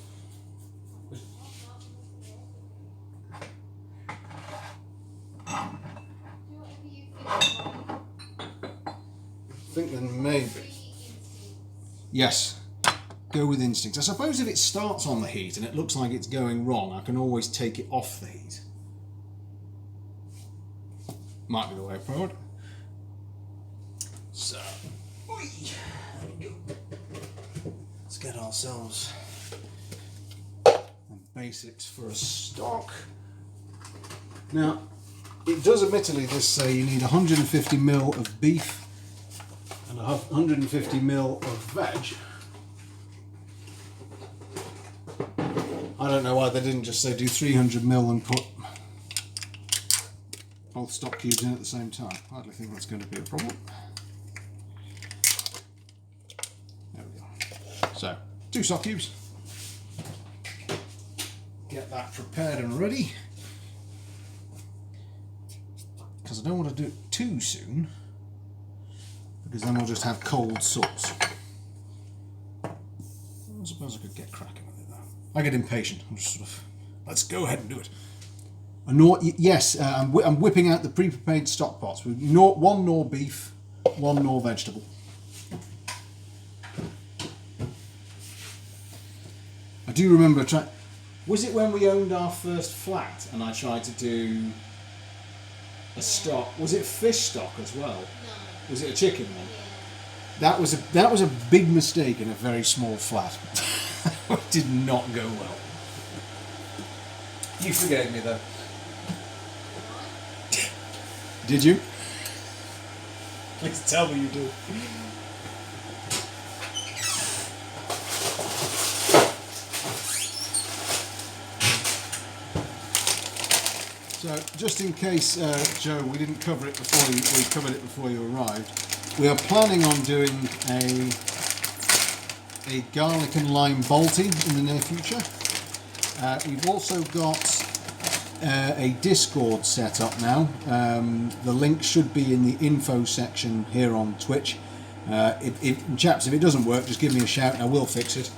I think then maybe. Yes, go with instinct. I suppose if it starts on the heat and it looks like it's going wrong, I can always take it off the heat. Might be the way forward. So, there we go. Let's get ourselves the basics for a stock. Now, it does admittedly this say you need 150 ml of beef and 150 ml of veg. I don't know why they didn't just say do 300 ml and put both stock cubes in at the same time. I hardly think that's going to be a problem. There we go. So, 2 stock cubes. Get that prepared and ready. Because I don't want to do it too soon, because then we'll just have cold sauce. I suppose I could get cracking with it though. I get impatient. I'm just sort of, let's go ahead and do it. Yes, I'm whipping out the pre-prepared stock pots with 1 Knorr beef, 1 Knorr vegetable. I do remember was it when we owned our first flat and I tried to do a stock? Was it fish stock as well? No. Was it a chicken one? Yeah. That was a big mistake in a very small flat. It did not go well. You forgave me though. Did you? Please tell me you did. So, just in case, Joe, we didn't cover it before we covered it before you arrived. We are planning on doing a garlic and lime balti in the near future. We've also got a Discord set up now. The link should be in the info section here on Twitch. Chaps, if it doesn't work, just give me a shout and I will fix it.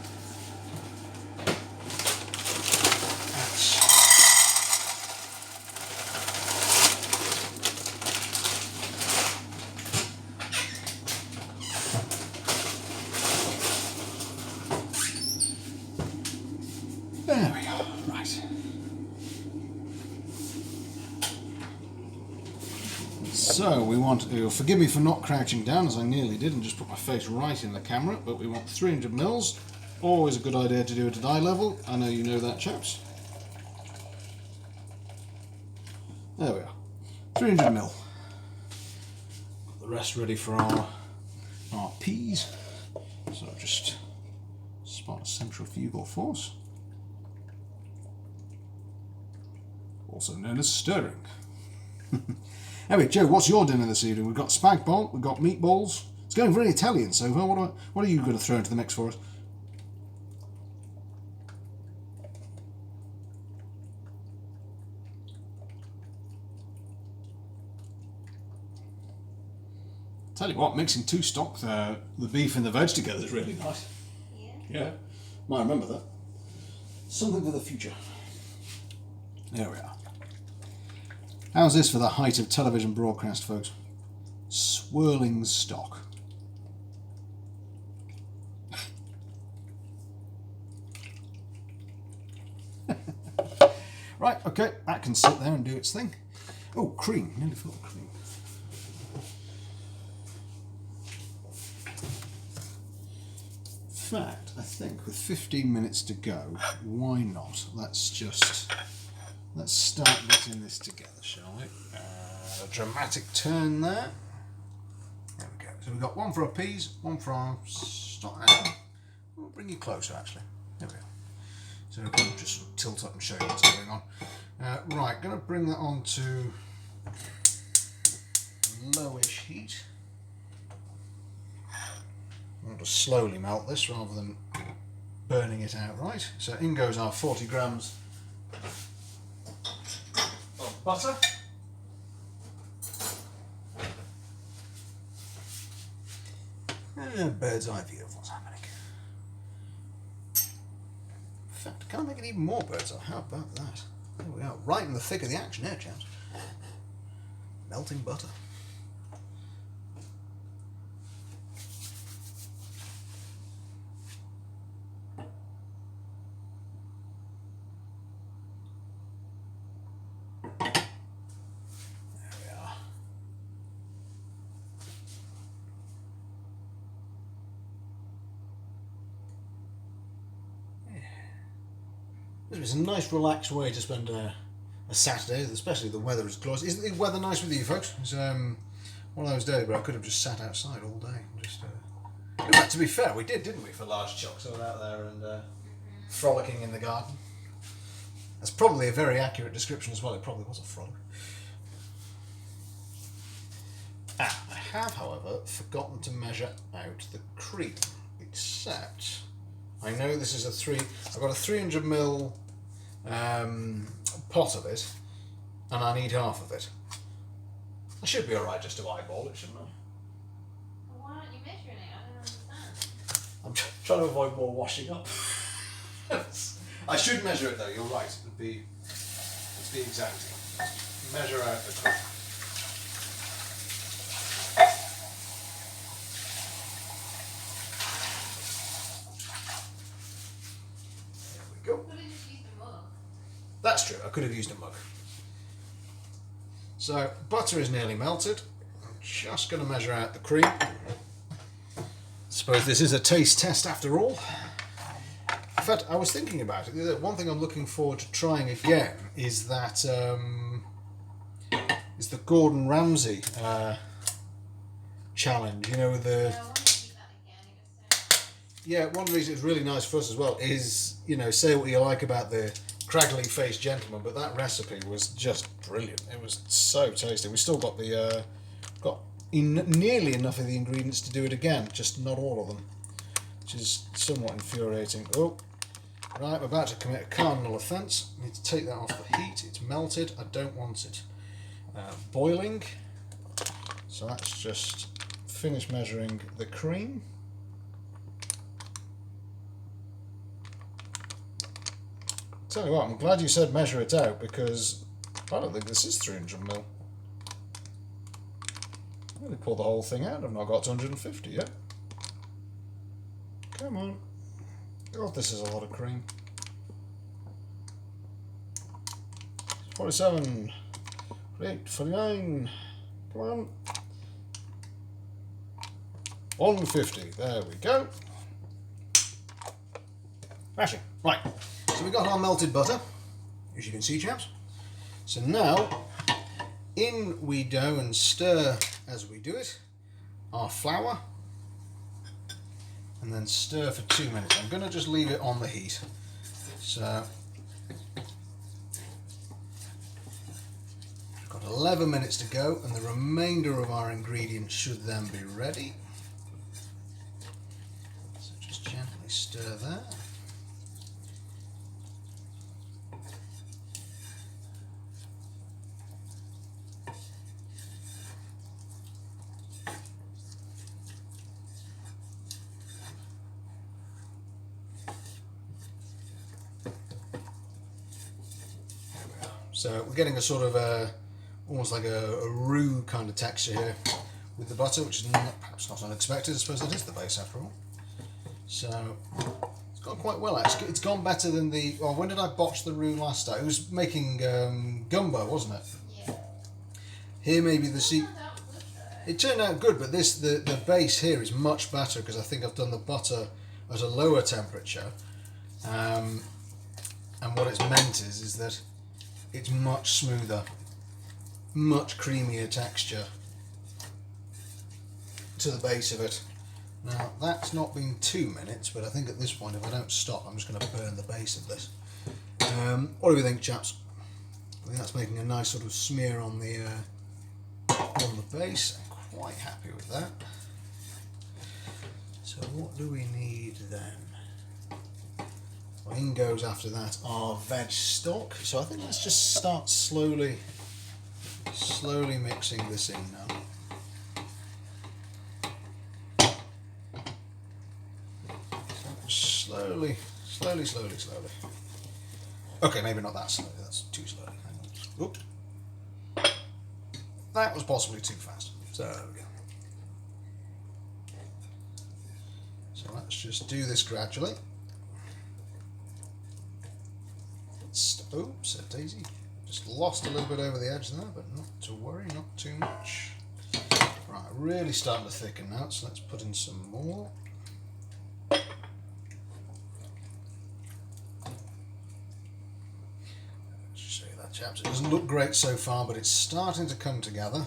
There we go, right. So we want to, forgive me for not crouching down as I nearly did and just put my face right in the camera, but we want 300 mils. Always a good idea to do it at eye level. I know you know that, chaps. There we are, 300 mil. Got the rest ready for our peas. So just spot a centrifugal force. Also known as stirring. Anyway, Joe, what's your dinner this evening? We've got spag bol, we've got meatballs. Let's going very Italian so far. What are you going to throw into the mix for us? Tell you what, mixing two stock, the beef and the veg together is really nice. Yeah. Might remember that. Something for the future. There we are. How's this for the height of television broadcast, folks? Swirling stock. Right, okay, that can sit there and do its thing. Oh, cream. Nearly forgot the cream. In fact, I think with 15 minutes to go, why not? Let's start getting this together, shall we? A dramatic turn there. There we go. So we've got one for our peas, one for our stock. We'll bring you closer, actually. There we go. So we'll just sort of tilt up and show you what's going on. Right, going to bring that on to lowish heat. I want to slowly melt this rather than burning it outright. So in goes our 40 grams of butter. And a bird's eye view of what's happening. In fact, I can't make it even more bird's eye. How about that? There we are, right in the thick of the action here, chaps. Melting butter. It's a nice relaxed way to spend a Saturday, especially the weather is glorious. Isn't the weather nice with you folks? It's one of those days where I could have just sat outside all day. Just, in fact, to be fair, we did, didn't we, for large chunks? So we're out there and frolicking in the garden. That's probably a very accurate description as well. It probably was a frolic. I have, however, forgotten to measure out the cream, except I know this is I've got a 300ml pot of it, and I need half of it. I should be alright just to eyeball it, shouldn't I? Well, why aren't you measuring it? I don't understand. I'm trying to avoid more washing up. I should measure it though, you're right. Let's be exacting. Measure out the cream. That's true, I could have used a mug. So, butter is nearly melted. I'm just going to measure out the cream. I suppose this is a taste test after all. In fact, I was thinking about it. One thing I'm looking forward to trying again is that is the Gordon Ramsay challenge. You know, yeah, one of the reasons it's really nice for us as well is, you know, say what you like about the craggly faced gentleman, but that recipe was just brilliant. It was so tasty. We still got nearly enough of the ingredients to do it again, just not all of them, which is somewhat infuriating. Oh, right, I'm about to commit a cardinal offence. I need to take that off the heat. It's melted. I don't want it boiling. So let's just finish measuring the cream. Tell you what, I'm glad you said measure it out, because I don't think this is 300ml. I really pull the whole thing out. I've not got 250 yet. Come on. God, this is a lot of cream. 47, 48, 49. Come on. 150. There we go. Smashing. Right. So we've got our melted butter, as you can see, chaps. So now, in we go and stir as we do it, our flour, and then stir for 2 minutes. I'm going to just leave it on the heat. So, we've got 11 minutes to go, and the remainder of our ingredients should then be ready. stir that. So we're getting a sort of almost like a roux kind of texture here with the butter, which is perhaps not unexpected. I suppose that is the base after all. So it's gone quite well actually. It's gone better than the. Well, when did I botch the roux last time? It was making gumbo, wasn't it? Yeah. Here maybe the secret. It turned out good, but the base here is much better because I think I've done the butter at a lower temperature, and what it's meant is that it's much smoother, much creamier texture to the base of it. Now that's not been 2 minutes, but I think at this point if I don't stop I'm just going to burn the base of this. What do we think, chaps? I think that's making a nice sort of smear on the base. I'm quite happy with that. So what do we need then? Well, in goes after that our veg stock. So I think let's just start slowly mixing this in now. Slowly. Okay, maybe not that slowly, that's too slowly. Oop. That was possibly too fast. So there we go. So let's just do this gradually. Oops, a daisy. Just lost a little bit over the edge there, but not to worry, not too much. Right, really starting to thicken now, so let's put in some more. Show you that, chaps. It doesn't look great so far, but it's starting to come together.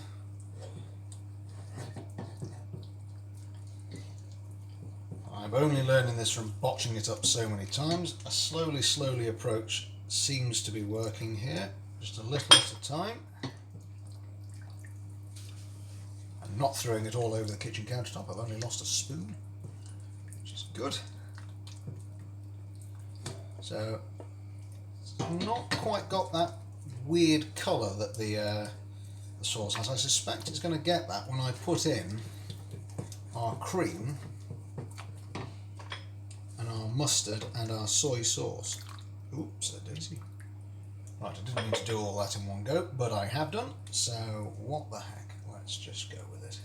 I'm only learning this from botching it up so many times. A slowly approach seems to be working here, just a little at a time. I'm not throwing it all over the kitchen countertop, I've only lost a spoon, which is good. So, it's not quite got that weird colour that the sauce has. I suspect it's going to get that when I put in our cream and our mustard and our soy sauce. Oops, a daisy. Right, I didn't mean to do all that in one go, but I have done, so what the heck, let's just go with it.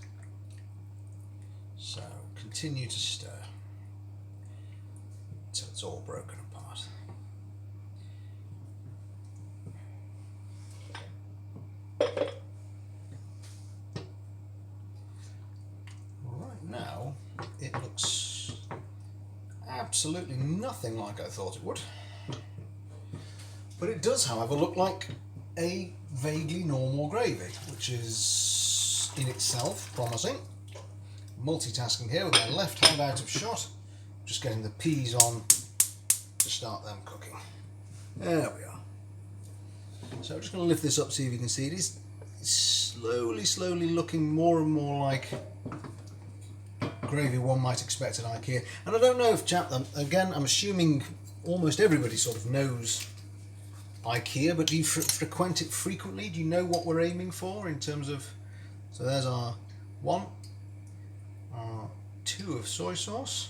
So, continue to stir until it's all broken apart. Right now, it looks absolutely nothing like I thought it would. But it does, however, look like a vaguely normal gravy, which is in itself promising. Multitasking here with my left hand out of shot, just getting the peas on to start them cooking. There we are. So I'm just going to lift this up so you can see it is slowly looking more and more like gravy one might expect at IKEA. And I don't know if, again, I'm assuming almost everybody sort of knows IKEA, but do you frequent it frequently? Do you know what we're aiming for in terms of... So there's our 1, our 2 of soy sauce.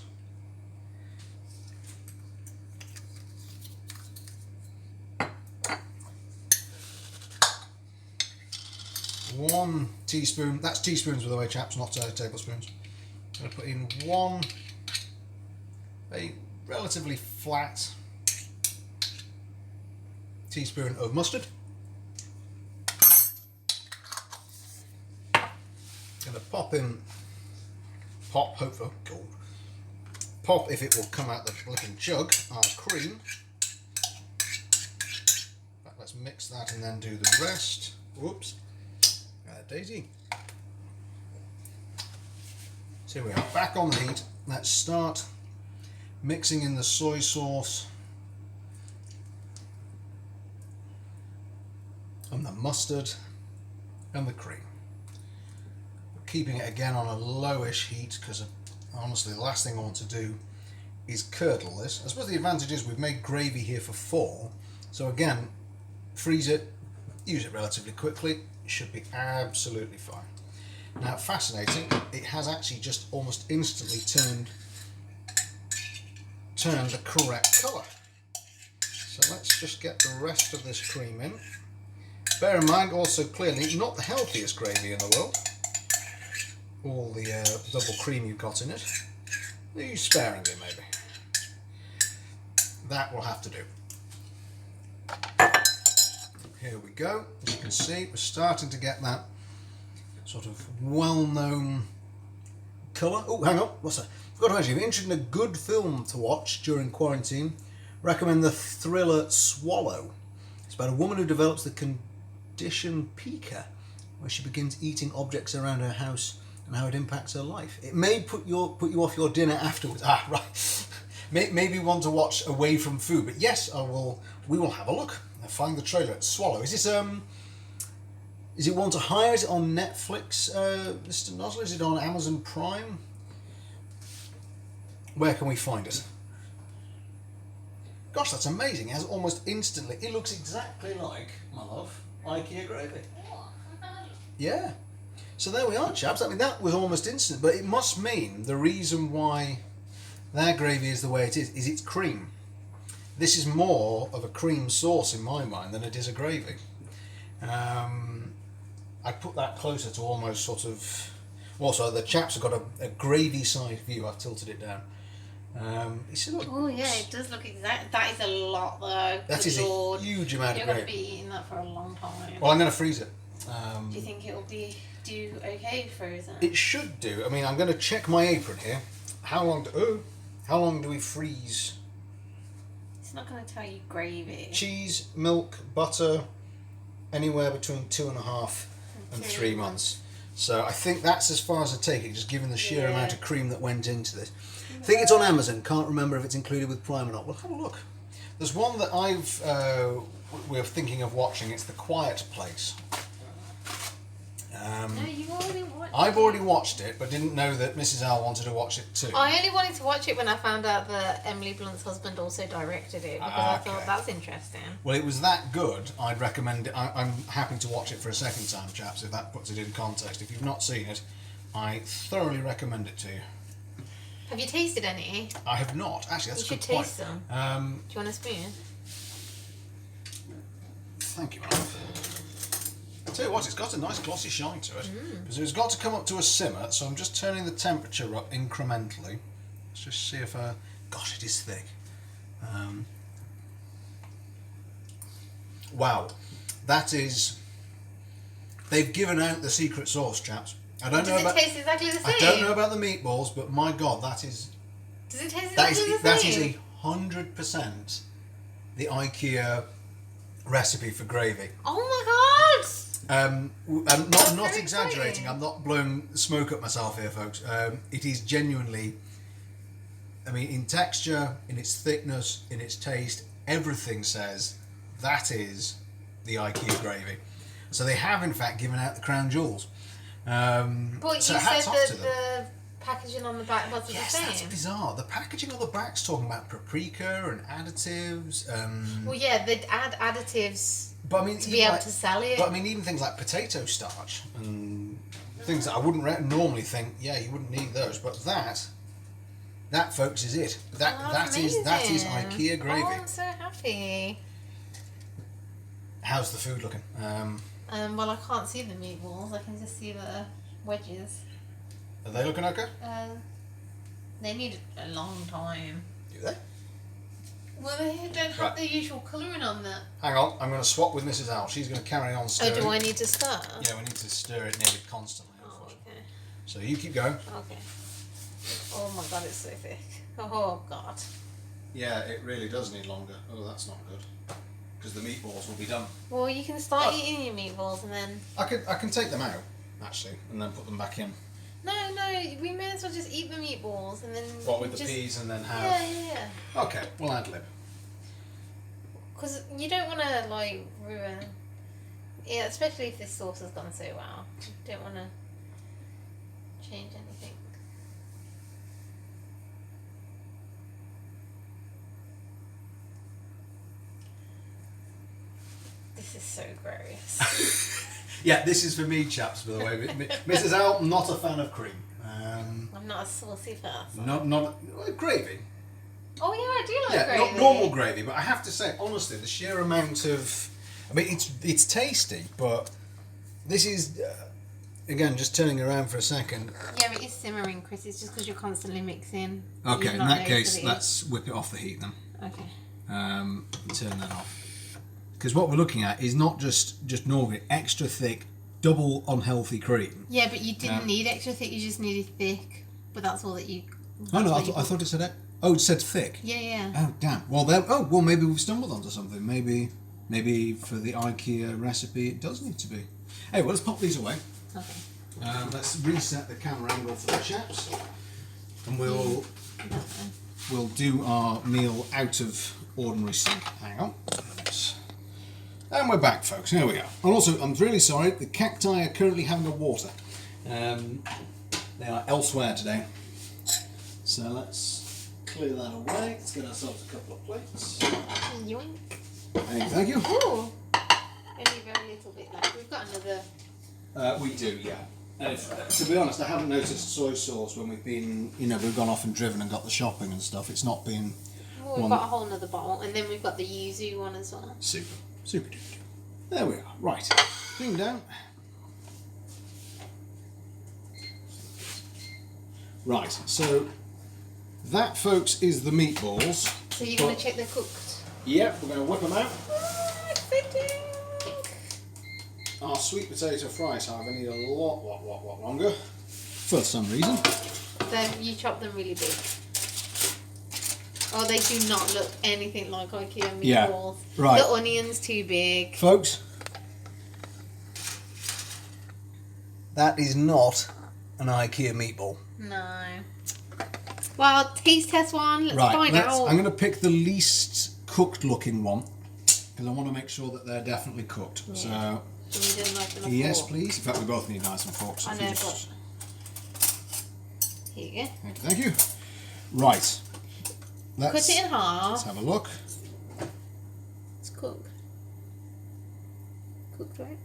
One teaspoon, that's teaspoons by the way, chaps, not tablespoons. I'm going to put in 1 a relatively flat teaspoon of mustard. Going to pop hopefully, cold. Pop, if it will come out the flipping jug, our cream. Right, let's mix that and then do the rest. Whoops. Daisy. So we are back on the heat. Let's start mixing in the soy sauce and the mustard and the cream. Keeping it again on a lowish heat because honestly the last thing I want to do is curdle this. I suppose the advantage is we've made gravy here for 4. So again, freeze it, use it relatively quickly. It should be absolutely fine. Now, fascinating, it has actually just almost instantly turned the correct colour. So let's just get the rest of this cream in. Bear in mind, also clearly, not the healthiest gravy in the world. All the double cream you've got in it. Use sparingly, maybe. That will have to do. Here we go. As you can see, we're starting to get that sort of well-known colour. Oh, hang on. What's that? Forgot to mention, if you're interested in a good film to watch during quarantine, recommend the thriller Swallow. It's about a woman who develops the condition pica, where she begins eating objects around her house and how it impacts her life. It may put you off your dinner afterwards. Ah, right. Maybe want to watch away from food, but yes, we will have a look. I'll find the trailer. Swallow. Is this is it one to hire? Is it on Netflix, Mr. Nozzle? Is it on Amazon Prime? Where can we find it? Gosh, that's amazing. It has almost instantly. It looks exactly like, my love, IKEA gravy. Yeah. So there we are, chaps. I mean, that was almost instant, but it must mean the reason why their gravy is the way it is it's cream. This is more of a cream sauce in my mind than it is a gravy. I'd put that closer to almost sort of... Also, the chaps have got a gravy-side view. I've tilted it down. Oh yeah, it does look exact. That is a lot though. That is a huge amount of gravy. You're going to be eating that for a long time. Well, I'm going to freeze it. Do you think it'll do okay frozen? It should do. I mean, I'm going to check my apron here. How long do we freeze? It's not going to tell you gravy. Cheese, milk, butter, anywhere between 2.5 and 3 months. So I think that's as far as I take it, just given the sheer amount of cream that went into this. I think it's on Amazon. Can't remember if it's included with Prime or not. We'll have a look. There's one that we're thinking of watching. It's The Quiet Place. No, you already watched it. I've already watched it, but didn't know that Mrs. Al wanted to watch it too. I only wanted to watch it when I found out that Emily Blunt's husband also directed it, because I thought that's interesting. Well, it was that good, I'd recommend it. I'm happy to watch it for a second time, chaps, if that puts it in context. If you've not seen it, I thoroughly recommend it to you. Have you tasted any? I have not. Actually, that's a good point. You should taste some. Do you want a spoon? Thank you, Ralph. I'll tell you what, it's got a nice glossy shine to it. Because it's got to come up to a simmer, so I'm just turning the temperature up incrementally. Let's just see if gosh, it is thick. Wow. That is... They've given out the secret sauce, chaps. I don't know about... Does it taste exactly the same? I don't know about the meatballs, but my God, that is... Does it taste exactly the same? That is 100% the IKEA recipe for gravy. Oh my God! I'm not exaggerating. Exciting. I'm not blowing smoke up myself here, folks. It is genuinely... I mean, in texture, in its thickness, in its taste, everything says that is the IKEA gravy. So they have, in fact, given out the crown jewels. But so you hats said off to that them. the packaging on the back wasn't Yes, the same. that's bizarre. The packaging on the back's talking about paprika and additives. Well, yeah, they'd add additives but I mean, to be able to sell it. But I mean, even things like potato starch and things that I wouldn't normally think, yeah, you wouldn't need those. But that, folks, is it. That is IKEA gravy. Oh, I'm so happy. How's the food looking? Well, I can't see the meatballs. I can just see the wedges. Are they looking okay? They need a long time. Do they? Well, they don't have the usual colouring on that. Hang on, I'm going to swap with Mrs. Al. She's going to carry on stirring. Oh, do I need to stir? Yeah, we need to stir it nearly constantly. Oh, okay. So you keep going. Okay. Oh my God, it's so thick. Oh God. Yeah, it really does need longer. Oh, that's not good. Because the meatballs will be done. Well, you can start eating your meatballs and then... I can take them out, actually, and then put them back in. No, we may as well just eat the meatballs and then... What, with the peas and then have... Yeah. Okay, we'll ad lib. Because you don't want to, like, ruin... Yeah, especially if this sauce has gone so well. You don't want to change anything. so gross. Yeah, this is for me, chaps, by the way. Mrs. Al, not a fan of cream. I'm not a saucy person. Not gravy. Oh yeah, I do like Yeah, gravy. not normal gravy, but I have to say, honestly, the sheer amount of... I mean, it's tasty, but this is... again, just turning around for a second. Yeah, but it's simmering, Chris. It's just because you're constantly mixing. Okay, You've in not that noticed case, that it let's whip it off the heat then. Okay. Turn that off. Because what we're looking at is not just normal, extra thick, double unhealthy cream. Yeah, but you didn't need extra thick. You just needed thick. But that's all that you. Oh no, I thought it said it. Oh, it said thick. Yeah. Oh damn. Well, maybe we've stumbled onto something. Maybe for the IKEA recipe, it does need to be. Hey, well, let's pop these away. Okay. Let's reset the camera angle for the chaps, and we'll do our meal out of ordinary sink. Hang on. And we're back, folks. Here we go. And also, I'm really sorry, the cacti are currently having a water. They are elsewhere today. So let's clear that away. Let's get ourselves a couple of plates. Yoink. Thank you. Ooh. Only very little bit left. We've got another. We do, yeah. And to be honest, I haven't noticed soy sauce when we've been, we've gone off and driven and got the shopping and stuff. It's not been... Well, we've got a whole nother bottle, and then we've got the yuzu one as well. Super duper. There we are. Right. Bring down. Right. So that, folks, is the meatballs. So you're going to check they're cooked? Yep. We're going to whip them out. Exciting! Our sweet potato fries, however, need a lot longer for some reason. So you chop them really big. Oh, they do not look anything like IKEA meatballs. Yeah, right. The onion's too big. Folks, that is not an IKEA meatball. No. Well, taste test one. Let's find out. I'm going to pick the least cooked looking one because I want to make sure that they're definitely cooked. Yeah. So, you need a knife and a yes, fork? please. In fact, we both need knives and forks. So I know, but here you go. Thank you. Right. Cut it in half. Let's have a look. It's cooked. Cooked, right?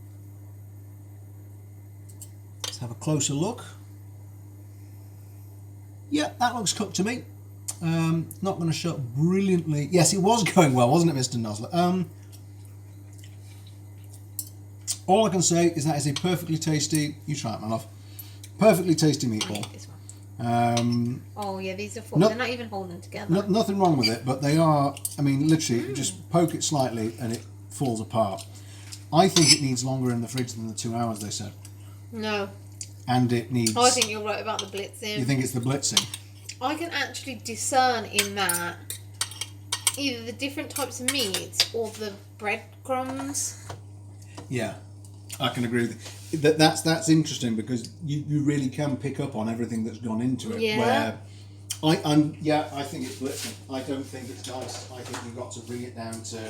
Let's have a closer look. Yeah, that looks cooked to me. Not going to shut brilliantly. Yes, it was going well, wasn't it, Mr. Nosler? All I can say is that is a perfectly tasty. You try it, my love. Perfectly tasty meatball. This one. Oh yeah, these are full. They're not even holding together. Nothing wrong with it, but they are. I mean, literally, just poke it slightly and it falls apart. I think it needs longer in the fridge than the 2 hours they said. No. And it needs. I think you're right about the blitzing. You think it's the blitzing? I can actually discern in that either the different types of meats or the breadcrumbs. Yeah, I can agree with you. That's interesting because you really can pick up on everything that's gone into it. Yeah. Where I think it's blitzing. I don't think it's diced. I think you've got to bring it down to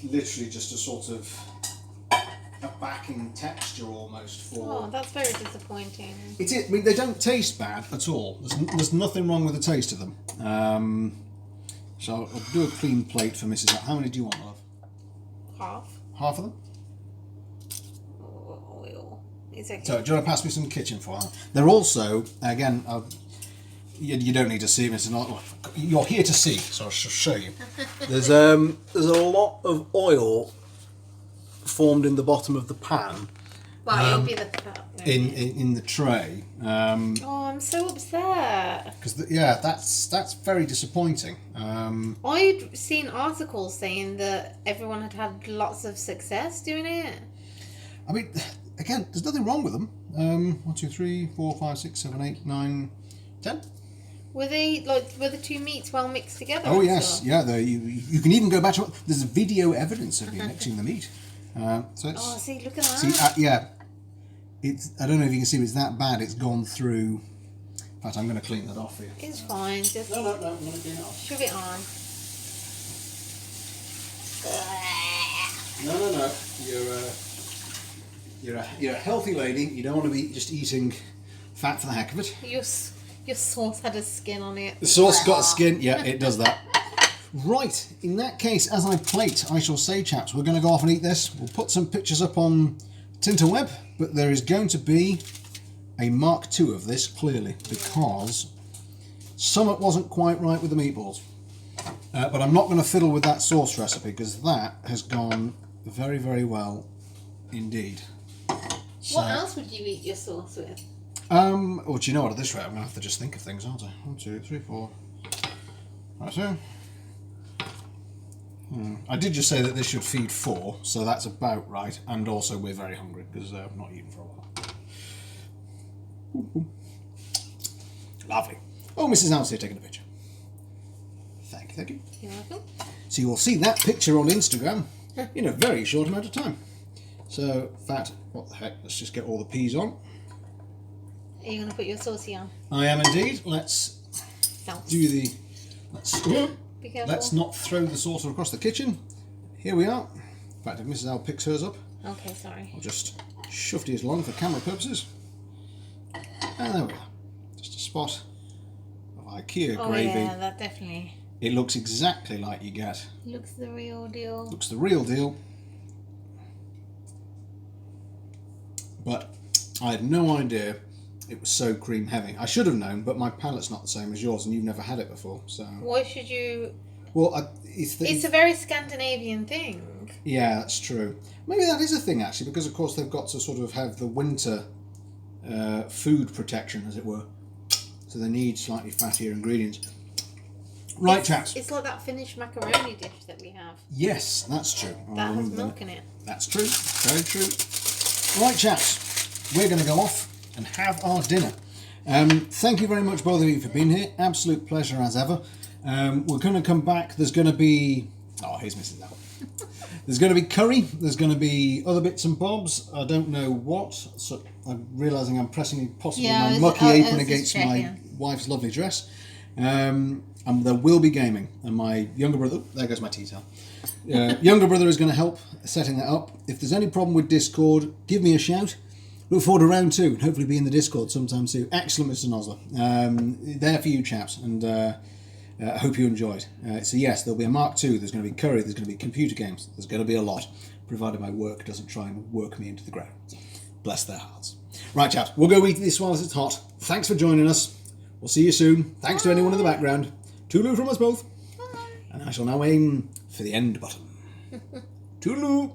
literally just a sort of a backing texture almost for. Oh, that's very disappointing. It is. I mean, they don't taste bad at all. There's nothing wrong with the taste of them. So I'll do a clean plate for Mrs. How many do you want, love? Half. Half of them? Oil. It's okay. So, do you want to pass me some kitchen foil? They're also, again, you don't need to see, Mr. Not. You're here to see, so I shall show you. There's a lot of oil formed in the bottom of the pan. Well, it'll be the in the tray. Oh, I'm so upset. Because that's very disappointing. I'd seen articles saying that everyone had had lots of success doing it. I mean, again, there's nothing wrong with them. 1, 2, 3, 4, 5, 6, 7, 8, 9, 10. Were the two meats well mixed together? Oh yes, yeah. You can even go back to there's video evidence of you mixing the meat. So it's, see, look at that. See, yeah. I don't know if you can see, but it's that bad. It's gone through. In fact, I'm going to clean that off for you. It's fine. Just No. I'm going to clean it off. shove it on. No. You're a healthy lady. You don't want to be just eating fat for the heck of it. Your sauce had a skin on it. The sauce got a skin. Yeah, it does that. Right, in that case, as I plate, I shall say, chaps, we're going to go off and eat this. We'll put some pictures up on Tinterweb, but there is going to be a Mark II of this, clearly, because something wasn't quite right with the meatballs. But I'm not going to fiddle with that sauce recipe, because that has gone very, very well indeed. So, what else would you eat your sauce with? well, do you know what, at this rate, I'm going to have to just think of things, aren't I? 1, 2, 3, 4. Right, so. I did just say that this should feed 4, so that's about right. And also we're very hungry because I've not eaten for a while. Ooh. Lovely. Oh, Mrs. Al's here taking a picture. Thank you, thank you. You're welcome. So you will see that picture on Instagram in a very short amount of time. So, in fact, what the heck, let's just get all the peas on. Are you going to put your saucy on? I am indeed. Let's do the... Be careful. Let's not throw the saucer across the kitchen. Here we are. In fact, if Mrs. Al picks hers up, Okay, sorry. I'll just shove these along for camera purposes. And there we are. Just a spot of IKEA gravy. Yeah, that definitely It looks exactly like you get. looks the real deal. Looks the real deal. But I had no idea it was so cream heavy. I should have known, but my palate's not the same as yours, and you've never had it before. So Why should you? well, It's a very Scandinavian thing. yeah, that's true. Maybe that is a thing actually, because of course they've got to sort of have the winter food protection, as it were. So they need slightly fattier ingredients. Right, chaps. It's like that Finnish macaroni dish that we have. Yes, that's true. That has milk in it. That's true. Very true. Right, chaps. We're going to go off and have our dinner. Thank you very much, both of you, for being here. Absolute pleasure as ever. We're going to come back. There's going to be... Oh, here's Mrs. Al. There's going to be curry. There's going to be other bits and bobs. I don't know what. So I'm realising I'm pressing possibly my mucky apron against my wife's lovely dress. And there will be gaming. And my younger brother... Oh, there goes my tea towel. Younger brother is going to help setting that up. If there's any problem with Discord, give me a shout. Look forward to round 2 and hopefully be in the Discord sometime soon. Excellent, Mr. Nosler. There for you, chaps, and I hope you enjoyed. So yes, there'll be a Mark II, there's going to be curry, there's going to be computer games, there's going to be a lot, provided my work doesn't try and work me into the ground. Bless their hearts. Right, chaps, we'll go eat this while it's hot. Thanks for joining us. We'll see you soon. Thanks to anyone in the background. Toodaloo from us both. Bye. And I shall now aim for the end button. Toodaloo.